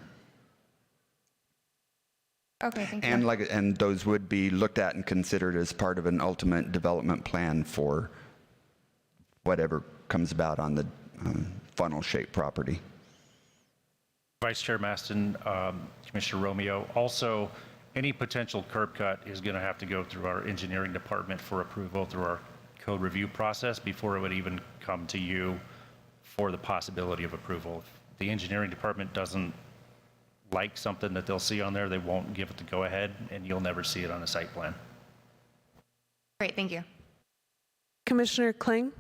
Okay, thank you. And those would be looked at and considered as part of an ultimate development plan for whatever comes about on the funnel-shaped property. Vice Chair Maston, Commissioner Romeo, also any potential curb cut is going to have to go through our engineering department for approval through our code review process before it would even come to you for the possibility of approval. If the engineering department doesn't like something that they'll see on there, they won't give it the go-ahead, and you'll never see it on a site plan. Great, thank you. Commissioner Kling?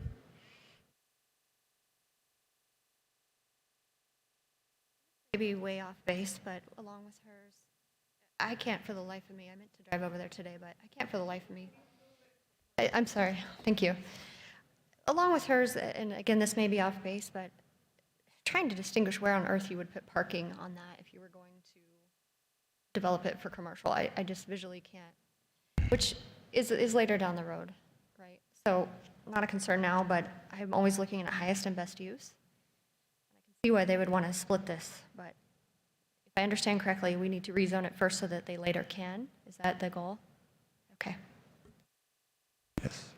Maybe way off base, but along with hers, I can't for the life of me, I meant to drive over there today, but I can't for the life of me. I'm sorry, thank you. Along with hers, and again, this may be off base, but trying to distinguish where on earth you would put parking on that if you were going to develop it for commercial, I just visually can't, which is later down the road, right? So not a concern now, but I'm always looking at highest and best use. I can see why they would want to split this, but if I understand correctly, we need to rezone it first so that they later can. Is that the goal? Okay. Yes.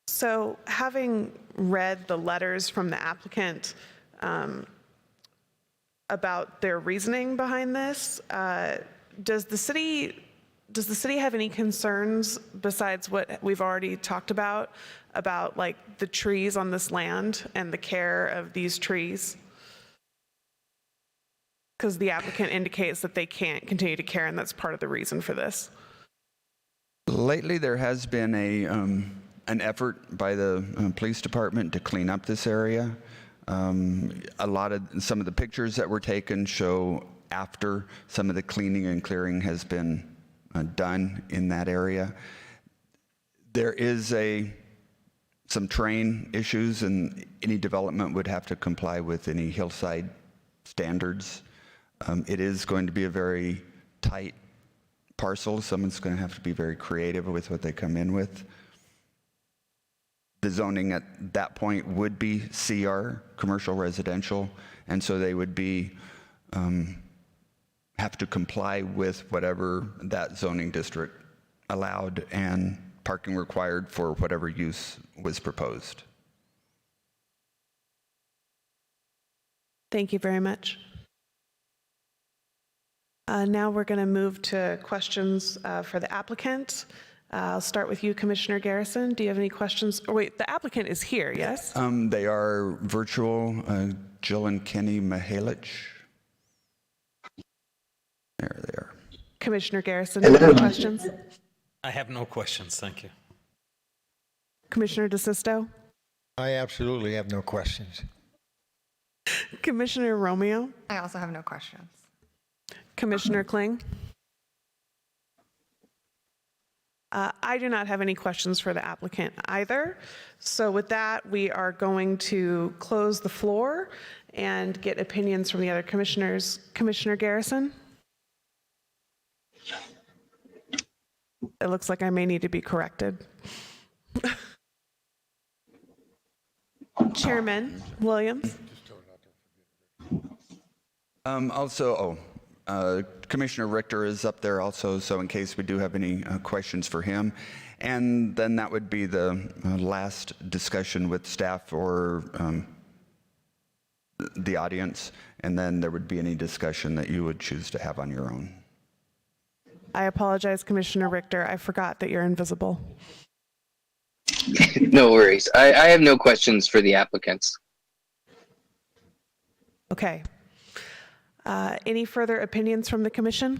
So having read the letters from the applicant about their reasoning behind this, does the city have any concerns besides what we've already talked about like the trees on this land and the care of these trees? Because the applicant indicates that they can't continue to care, and that's part of the reason for this. Lately, there has been an effort by the police department to clean up this area. Some of the pictures that were taken show after some of the cleaning and clearing has been done in that area. There is some terrain issues, and any development would have to comply with any hillside standards. It is going to be a very tight parcel. Someone's going to have to be very creative with what they come in with. The zoning at that point would be CR, commercial residential, and so they would be have to comply with whatever that zoning district allowed and parking required for whatever use was proposed. Thank you very much. Now we're going to move to questions for the applicant. I'll start with you, Commissioner Garrison. Do you have any questions? Oh, wait, the applicant is here, yes? They are virtual, Jill and Kenny Mihalich. There they are. Commissioner Garrison, do you have any questions? I have no questions, thank you. Commissioner DeSisto? I absolutely have no questions. Commissioner Romeo? I also have no questions. Commissioner Kling? I do not have any questions for the applicant either. So with that, we are going to close the floor and get opinions from the other commissioners. Commissioner Garrison? It looks like I may need to be corrected. Chairman Williams? Commissioner Richter is up there also, so in case we do have any questions for him. And then that would be the last discussion with staff or the audience, and then there would be any discussion that you would choose to have on your own. I apologize, Commissioner Richter. I forgot that you're invisible. No worries. I have no questions for the applicants. Okay. Any further opinions from the commission?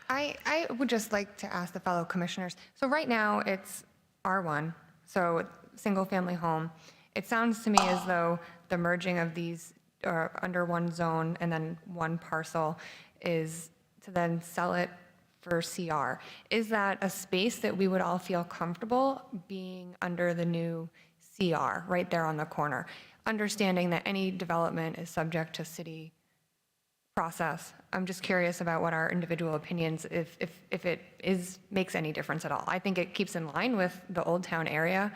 I would just like to ask the fellow commissioners. So right now it's R1, so single family home. It sounds to me as though the merging of these under one zone and then one parcel is to then sell it for CR. Is that a space that we would all feel comfortable being under the new CR right there on the corner? Understanding that any development is subject to city process. I'm just curious about what our individual opinions, if it makes any difference at all. I think it keeps in line with the Old Town area,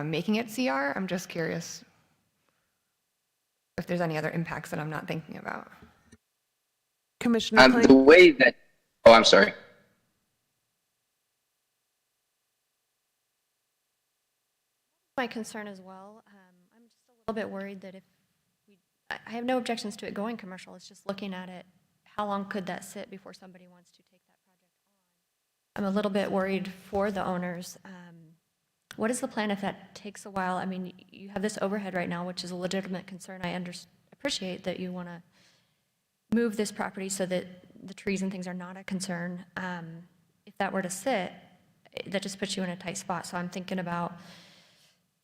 making it CR. I'm just curious if there's any other impacts that I'm not thinking about. Commissioner Kling? The way that, oh, I'm sorry. My concern as well. I'm just a little bit worried that if I have no objections to it going commercial. It's just looking at it, how long could that sit before somebody wants to take that project on? I'm a little bit worried for the owners what is the plan if that takes a while? I mean, you have this overhead right now, which is a legitimate concern. I appreciate that you want to move this property so that the trees and things are not a concern. If that were to sit, that just puts you in a tight spot. So I'm thinking about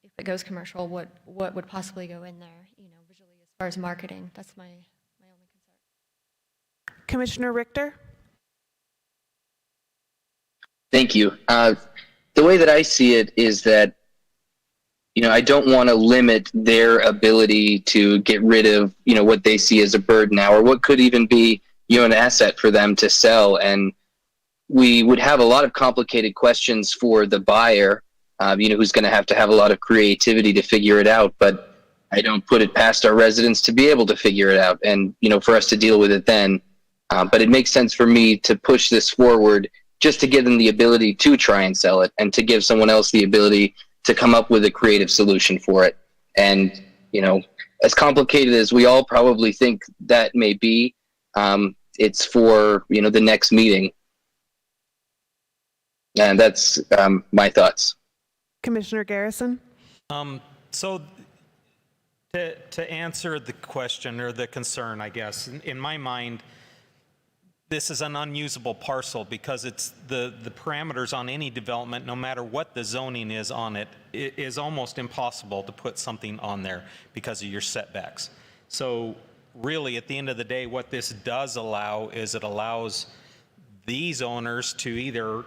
if it goes commercial, what would possibly go in there, you know, visually as far as marketing. That's my only concern. Commissioner Richter? Thank you. The way that I see it is that, you know, I don't want to limit their ability to get rid of, you know, what they see as a burden now, or what could even be, you know, an asset for them to sell. And we would have a lot of complicated questions for the buyer, you know, who's going to have a lot of creativity to figure it out. But I don't put it past our residents to be able to figure it out and, you know, for us to deal with it then. But it makes sense for me to push this forward just to give them the ability to try and sell it and to give someone else the ability to come up with a creative solution for it. And, you know, as complicated as we all probably think that may be, it's for, you know, the next meeting. And that's my thoughts. Commissioner Garrison? So to answer the question or the concern, I guess, in my mind, this is an unusable parcel because it's the parameters on any development, no matter what the zoning is on it, it is almost impossible to put something on there because of your setbacks. So really, at the end of the day, what this does allow is it allows these owners to either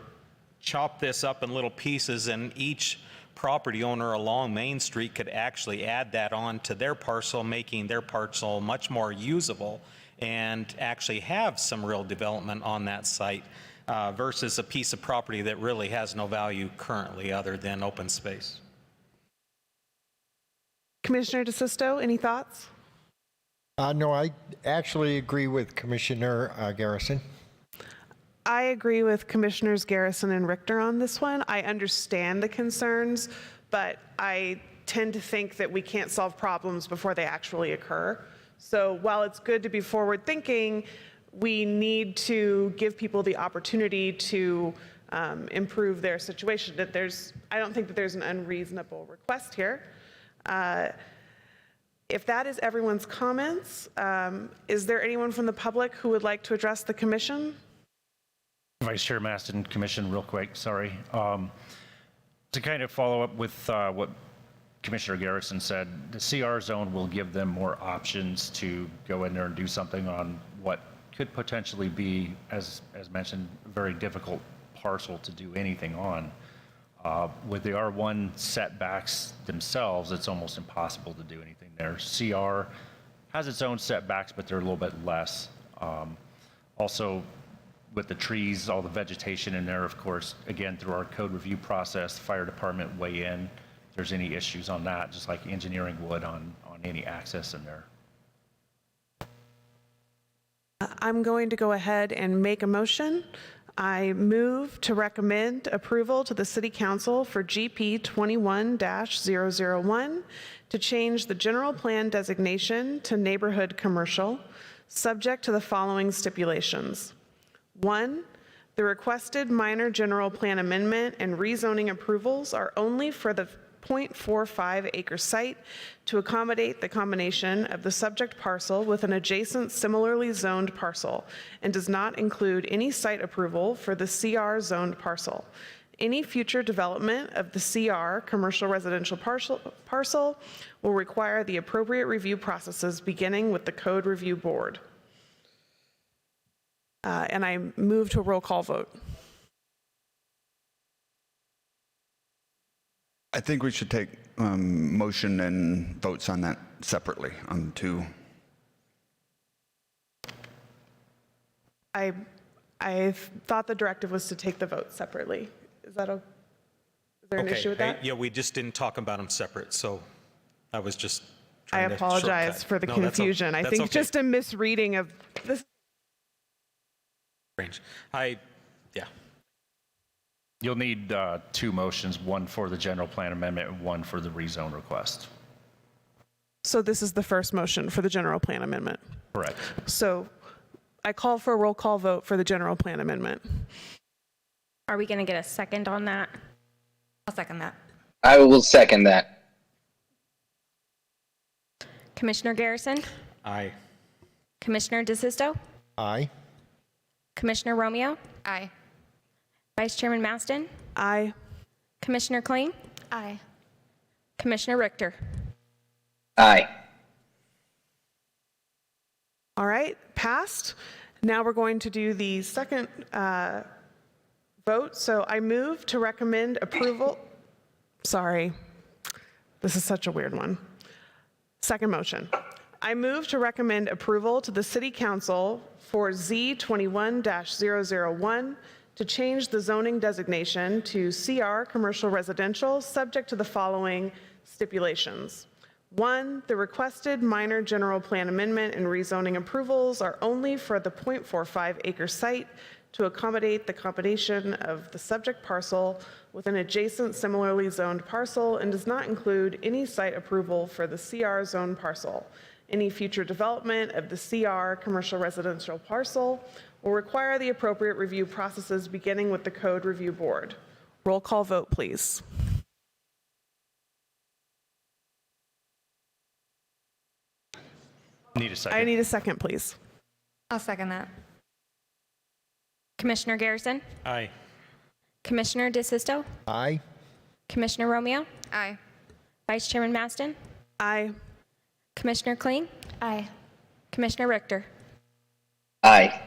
chop this up in little pieces, and each property owner along Main Street could actually add that on to their parcel, making their parcel much more usable and actually have some real development on that site versus a piece of property that really has no value currently other than open space. Commissioner DeSisto, any thoughts? No, I actually agree with Commissioner Garrison. I agree with Commissioners Garrison and Richter on this one. I understand the concerns, but I tend to think that we can't solve problems before they actually occur. So while it's good to be forward thinking, we need to give people the opportunity to improve their situation. I don't think that there's an unreasonable request here. If that is everyone's comments, is there anyone from the public who would like to address the commission? Vice Chair Maston, Commission, real quick, sorry. To kind of follow up with what Commissioner Garrison said, the CR zone will give them more options to go in there and do something on what could potentially be, as mentioned, a very difficult parcel to do anything on. With the R1 setbacks themselves, it's almost impossible to do anything there. CR has its own setbacks, but they're a little bit less. Also, with the trees, all the vegetation in there, of course, again, through our code review process, the fire department weigh in if there's any issues on that, just like engineering would on any access in there. I'm going to go ahead and make a motion. I move to recommend approval to the City Council for GP 21-001 to change the general plan designation to neighborhood commercial, subject to the following stipulations. 1, the requested minor general plan amendment and rezoning approvals are only for the 0.45 acre site to accommodate the combination of the subject parcel with an adjacent similarly zoned parcel and does not include any site approval for the CR zoned parcel. Any future development of the CR commercial residential parcel will require the appropriate review processes beginning with the Code Review Board. And I move to a roll call vote. I think we should take motion and votes on that separately on 2. I thought the directive was to take the vote separately. Is there an issue with that? Yeah, we just didn't talk about them separate, so I was just I trying to apologize shortcut. for the No, that's confusion. I that's think okay. just a misreading of this. Yeah. You'll need 2 motions, one for the general plan amendment and one for the rezone request. So this is the first motion for the general plan amendment. Correct. So I call for a roll call vote for the general plan amendment. Are we going to get a second on that? I'll second that. I will second that. Commissioner Garrison, Aye. Commissioner DeSisto, Aye. Commissioner Romeo, Aye. Vice Chairman Maston, Aye. Commissioner Kling, Aye. Commissioner Richter. Aye. All right, passed. Now we're going to do the second vote. So I move to recommend approval. Sorry, this is such a weird one. Second motion. I move to recommend approval to the City Council for Z21-001 to change the zoning designation to CR Commercial Residential, subject to the following stipulations. 1, the requested minor general plan amendment and rezoning approvals are only for the 0.45 acre site to accommodate the combination of the subject parcel with an adjacent similarly zoned parcel and does not include any site approval for the CR zone parcel. Any future development of the CR commercial residential parcel will require the appropriate review processes beginning with the Code Review Board. Roll call vote, please. Need a second. I need a second, please. I'll second that. Commissioner Garrison, Aye. Commissioner DeSisto, Aye. Commissioner Romeo, Aye. Vice Chairman Maston, Aye. Commissioner Kling, Aye. Commissioner Richter. Aye.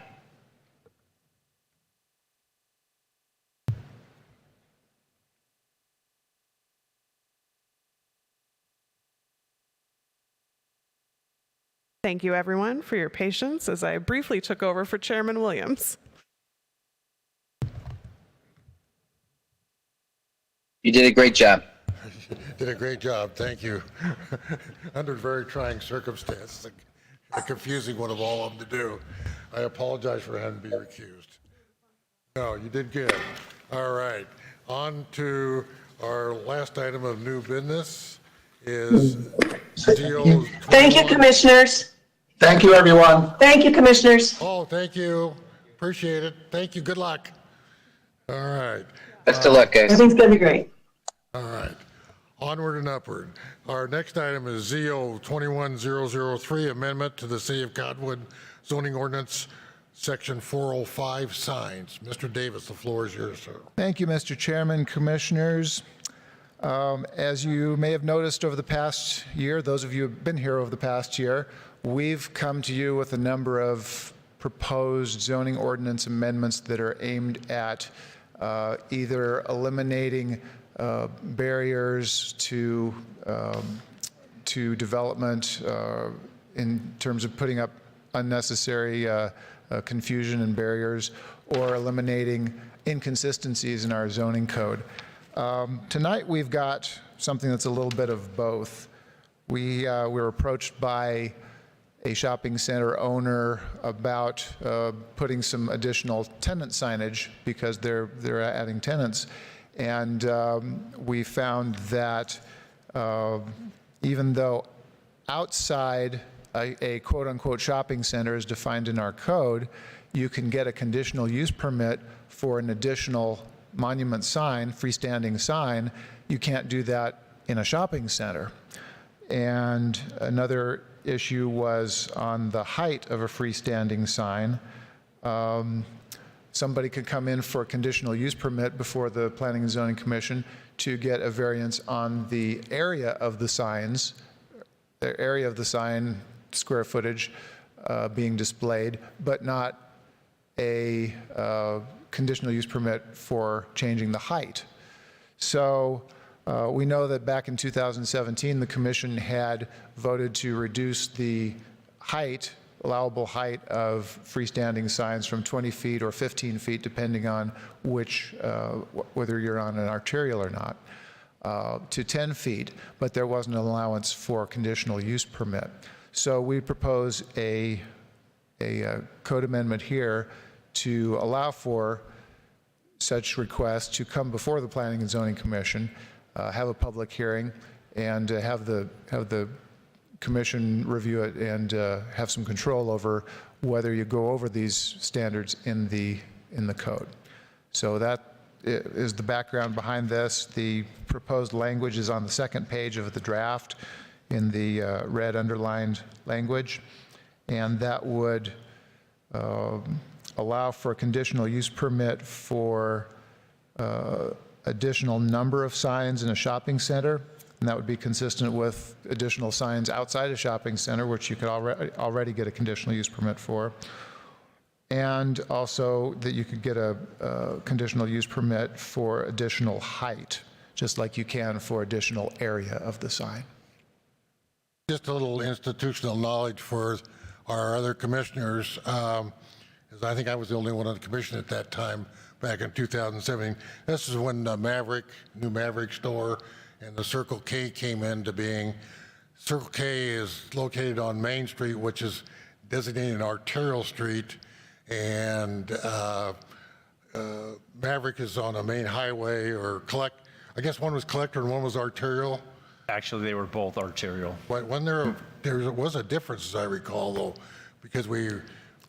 Thank you, everyone, for your patience as I briefly took over for Chairman Williams. You did a great job. Did a great job, thank you. Under very trying circumstances, a confusing one of all of them to do. I apologize for having to be recused. No, you did good. All right, on to our last item of new business is DO's. Thank you, commissioners. Thank you, everyone. Thank you, commissioners. Oh, thank you. Appreciate it. Thank you. Good luck. All right. Best of luck, guys. Everything's going to be great. All right. Onward and upward. Our next item is ZO 21003, amendment to the City of Cottonwood zoning ordinance, section 405, signs. Mr. Davis, the floor is yours, sir. Thank you, Mr. Chairman, commissioners. As you may have noticed over the past year, those of you who have been here over the past year, we've come to you with a number of proposed zoning ordinance amendments that are aimed at either eliminating barriers to development in terms of putting up unnecessary confusion and barriers, or eliminating inconsistencies in our zoning code. Tonight we've got something that's a little bit of both. We were approached by a shopping center owner about putting some additional tenant signage because they're adding tenants. And we found that even though outside a quote-unquote shopping center is defined in our code, you can get a conditional use permit for an additional monument sign, freestanding sign. You can't do that in a shopping center. And another issue was on the height of a freestanding sign. Somebody could come in for a conditional use permit before the Planning and Zoning Commission to get a variance on the area of the signs, the area of the sign, square footage being displayed, but not a conditional use permit for changing the height. So we know that back in 2017, the Commission had voted to reduce the height, allowable height of freestanding signs from 20 feet or 15 feet, depending on which, whether you're on an arterial or not, to 10 feet, but there wasn't an allowance for conditional use permit. So we propose a code amendment here to allow for such requests to come before the Planning and Zoning Commission, have a public hearing, and have the Commission review it and have some control over whether you go over these standards in the code. So is the background behind this. The proposed language is on the second page of the draft in the red underlined language, and that would allow for a conditional use permit for additional number of signs in a shopping center, and that would be consistent with additional signs outside a shopping center, which you could already get a conditional use permit for. And also that you could get a conditional use permit for additional height, just like you can for additional area of the sign. Just a little institutional knowledge for our other commissioners, as I think I was the only one on the commission at that time, back in 2017. This is when the new Maverick store and the Circle K came into being. Circle K is located on Main Street, which is designated an arterial street, and Maverick is on a main highway, or I guess one was collector and one was arterial. Actually, they were both arterial. But when there was a difference, as I recall, though, because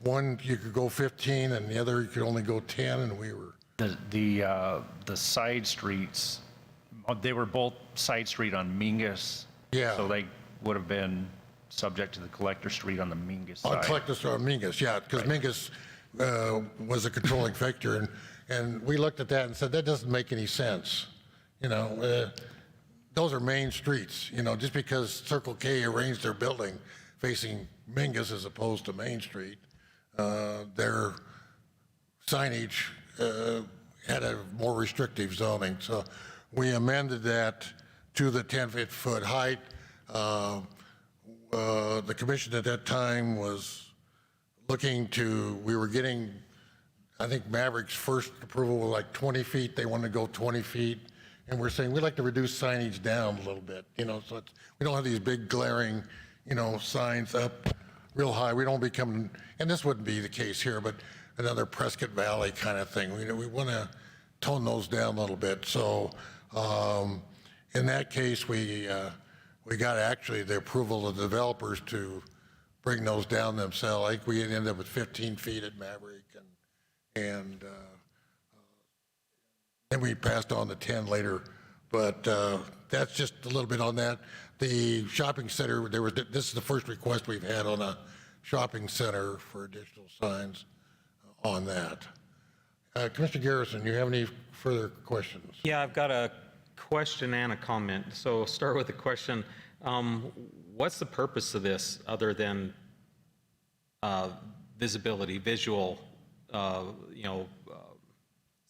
one you could go 15 and the other you could only go 10, and we were. The side streets, they were both side street on Mingus. Yeah. So they would have been subject to the collector street on the Mingus side. On collector street on Mingus, yeah, because right. Mingus was a controlling factor, and we looked at that and said that doesn't make any sense. You know, those are main streets. You know, just because Circle K arranged their building facing Mingus as opposed to Main Street, their signage had a more restrictive zoning. So we amended that to the 10-foot height. The commission at that time was we were getting, I think Maverick's first approval was like 20 feet. They wanted to go 20 feet. And we're saying we'd like to reduce signage down a little bit, you know, so we don't have these big glaring, you know, signs up real high. We don't become, and this wouldn't be the case here, but another Prescott Valley kind of thing. We want to tone those down a little bit. So in that case, we got actually the approval of the developers to bring those down themselves. Like we ended up with 15 feet at Maverick, and then we passed on to 10 later. But that's just a little bit on that. The shopping center, this is the first request we've had on a shopping center for additional signs on that. Commissioner Garrison, you have any further questions? Yeah, I've got a question and a comment. So start with the question. What's the purpose of this other than visibility, visual,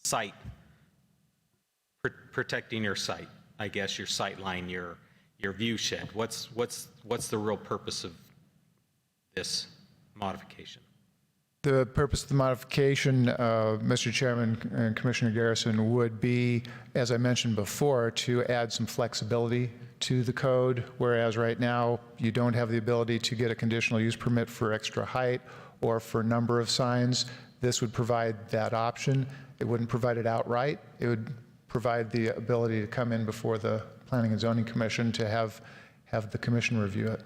sight, protecting your sight, I guess, your sight line, your view shed? What's the real purpose of this modification? The purpose of the modification, Mr. Chairman and Commissioner Garrison, would be, as I mentioned before, to add some flexibility to the code, whereas right now you don't have the ability to get a conditional use permit for extra height or for number of signs. This would provide that option. It wouldn't provide it outright. It would provide the ability to come in before the Planning and Zoning Commission to have the commission review it.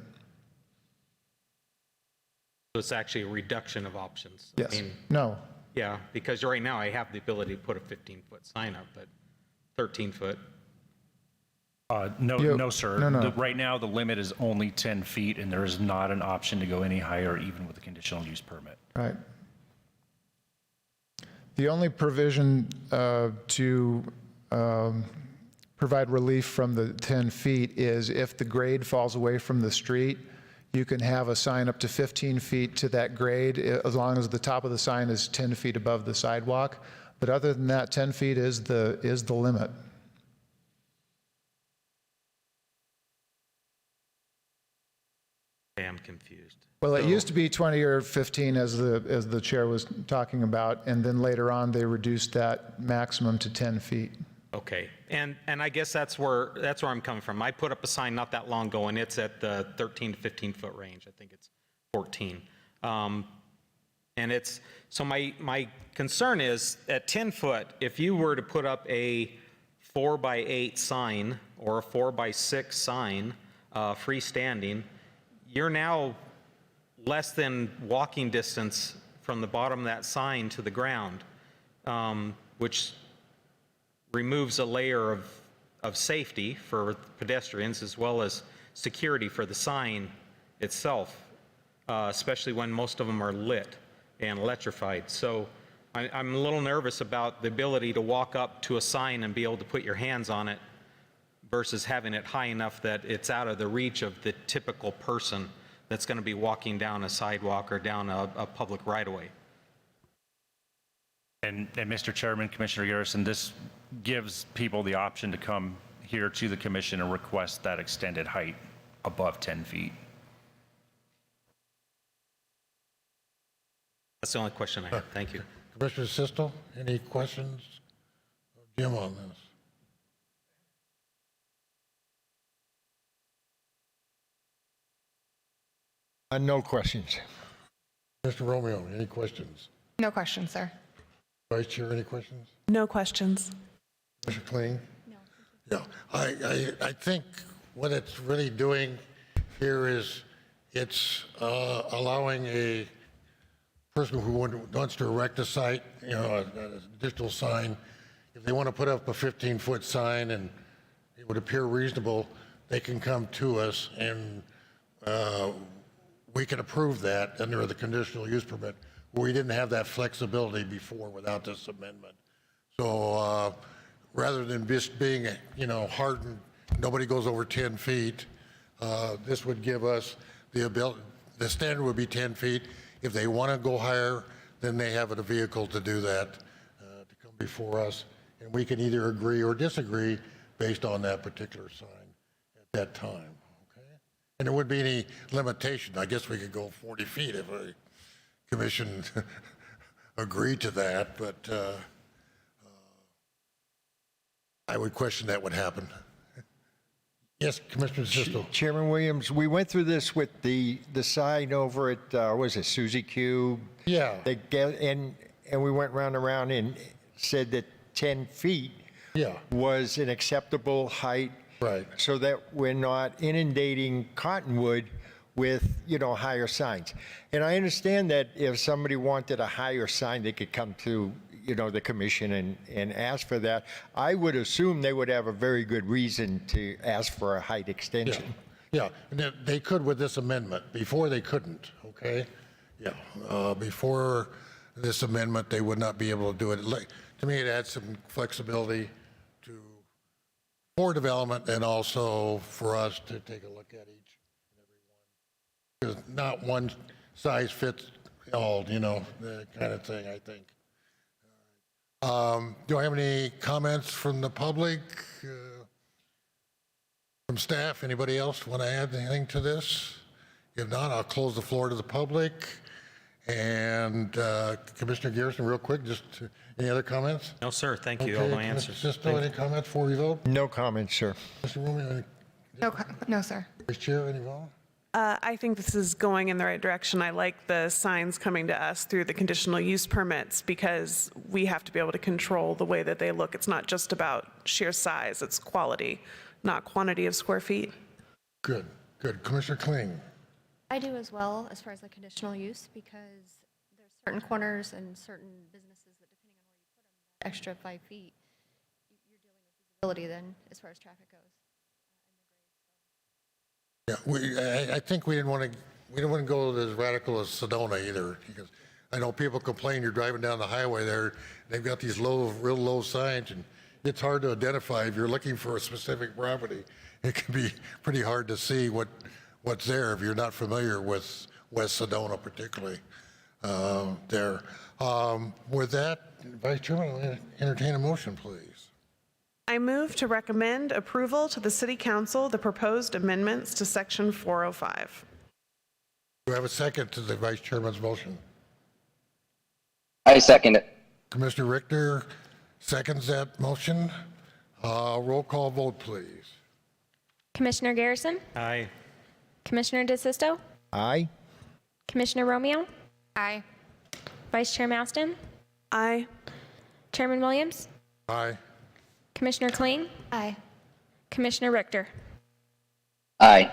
So it's actually a reduction of options. Yes. I mean, no. Yeah, because right now I have the ability to put a 15-foot sign up, but 13-foot. No, sir. No. Right now, the limit is only 10 feet, and there is not an option to go any higher, even with a conditional use permit. Right. The only provision to provide relief from the 10 feet is if the grade falls away from the street, you can have a sign up to 15 feet to that grade as long as the top of the sign is 10 feet above the sidewalk. But other than that, 10 feet is the limit. I am confused. Well, it used to be 20 or 15 as the chair was talking about, and then later on they reduced that maximum to 10 feet. Okay, and I guess that's where I'm coming from. I put up a sign not that long ago, and it's at the 13 to 15 foot range. I think it's 14. And it's, so my concern is at 10 foot, if you were to put up a 4x8 sign or a 4x6 sign, freestanding, you're now less than walking distance from the bottom of that sign to the ground, which removes a layer of safety for pedestrians as well as security for the sign itself, especially when most of them are lit and electrified. So I'm a little nervous about the ability to walk up to a sign and be able to put your hands on it versus having it high enough that it's out of the reach of the typical person that's going to be walking down a sidewalk or down a public right-of-way. And Mr. Chairman, Commissioner Garrison, this gives people the option to come here to the commission and request that extended height above 10 feet. That's the only question I have. Thank you. Commissioner Sisto, any questions of Jim on this? No questions. Mr. Romeo, any questions? No questions, sir. Vice Chair, any questions? No questions. Mr. Kling? No. Yeah, I think what it's really doing here is it's allowing a person who wants to erect a site, you know, a digital sign, if they want to put up a 15-foot sign and it would appear reasonable, they can come to us and we can approve that under the conditional use permit. We didn't have that flexibility before without this amendment. So rather than just being, you know, hardened, nobody goes over 10 feet, this would give us the ability, the standard would be 10 feet. If they want to go higher, then they have a vehicle to do that, to come before us. And we can either agree or disagree based on that particular sign at that time. And there wouldn't be any limitation. I guess we could go 40 feet if a commission agreed to that, but I would question that would happen. Yes, Commissioner Sisto. Chairman Williams, we went through this with the sign over at, was it Suzy Q? Yeah. And we went round and round and said that 10 feet was an acceptable height. Right. So that we're not inundating Cottonwood with, you know, higher signs. And I understand that if somebody wanted a higher sign, they could come to, you know, the commission and ask for that. I would assume they would have a very good reason to ask for a height extension. Yeah, and they could with this amendment. Before they couldn't, okay? Yeah, before this amendment, they would not be able to do it. To me, it adds some flexibility for development and also for us to take a look at each and every one. Because not one size fits all, you know, that kind of thing, I think. Do I have any comments from the public, from staff? Anybody else want to add anything to this? If not, I'll close the floor to the public. And Commissioner Garrison, real quick, just any other comments? No, sir. Thank you. All my answers. Sisto, any comments before we vote? No comments, sir. Mr. Romeo, No, sir. Vice Chair, any vote? I think this is going in the right direction. I like the signs coming to us through the conditional use permits because we have to be able to control the way that they look. It's not just about sheer size, it's quality, not quantity of square feet. Good, good. Commissioner Kling. I do as well as far as the conditional use because there's certain corners and certain businesses that depending on where you put them, that extra 5 feet, you're dealing with visibility then as far as traffic goes. Yeah, I think we didn't want to go as radical as Sedona either, because I know people complain you're driving down the highway there, they've got these real low signs, and it's hard to identify if you're looking for a specific property. It can be pretty hard to see what's there if you're not familiar with West Sedona particularly there. With that, Vice Chairman, I'll entertain a motion, please. I move to recommend approval to the City Council the proposed amendments to Section 405. Do I have a second to the Vice Chairman's motion? I second it. Commissioner Richter seconds that motion. Roll call vote, please. Commissioner Garrison? Aye. Commissioner DeSisto? Aye. Commissioner Romeo? Aye. Vice Chair Maston? Aye. Chairman Williams? Aye. Commissioner Kling? Aye. Commissioner Richter? Aye.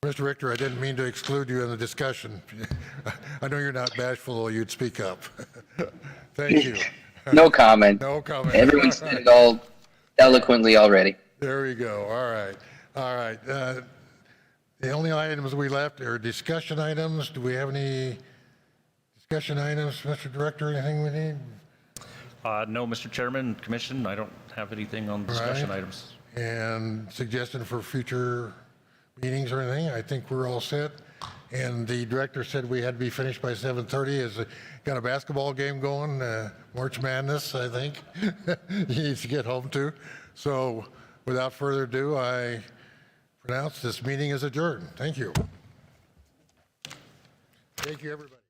Mr. Richter, I didn't mean to exclude you in the discussion. I know you're not bashful, or you'd speak up. Thank you. No comment. No comment. Everyone said it all eloquently already. There we go. All right. All right. The only items we left are discussion items. Do we have any discussion items, Mr. Director? Anything we need? No, Mr. Chairman, Commission, I don't have anything on discussion Right. items. And suggestion for future meetings or anything? I think we're all set. And the director said we had to be finished by 7:30. Has got a basketball game going, March Madness, I think. He needs to get home to. So without further ado, I pronounce this meeting is adjourned. Thank you. Thank you, everybody.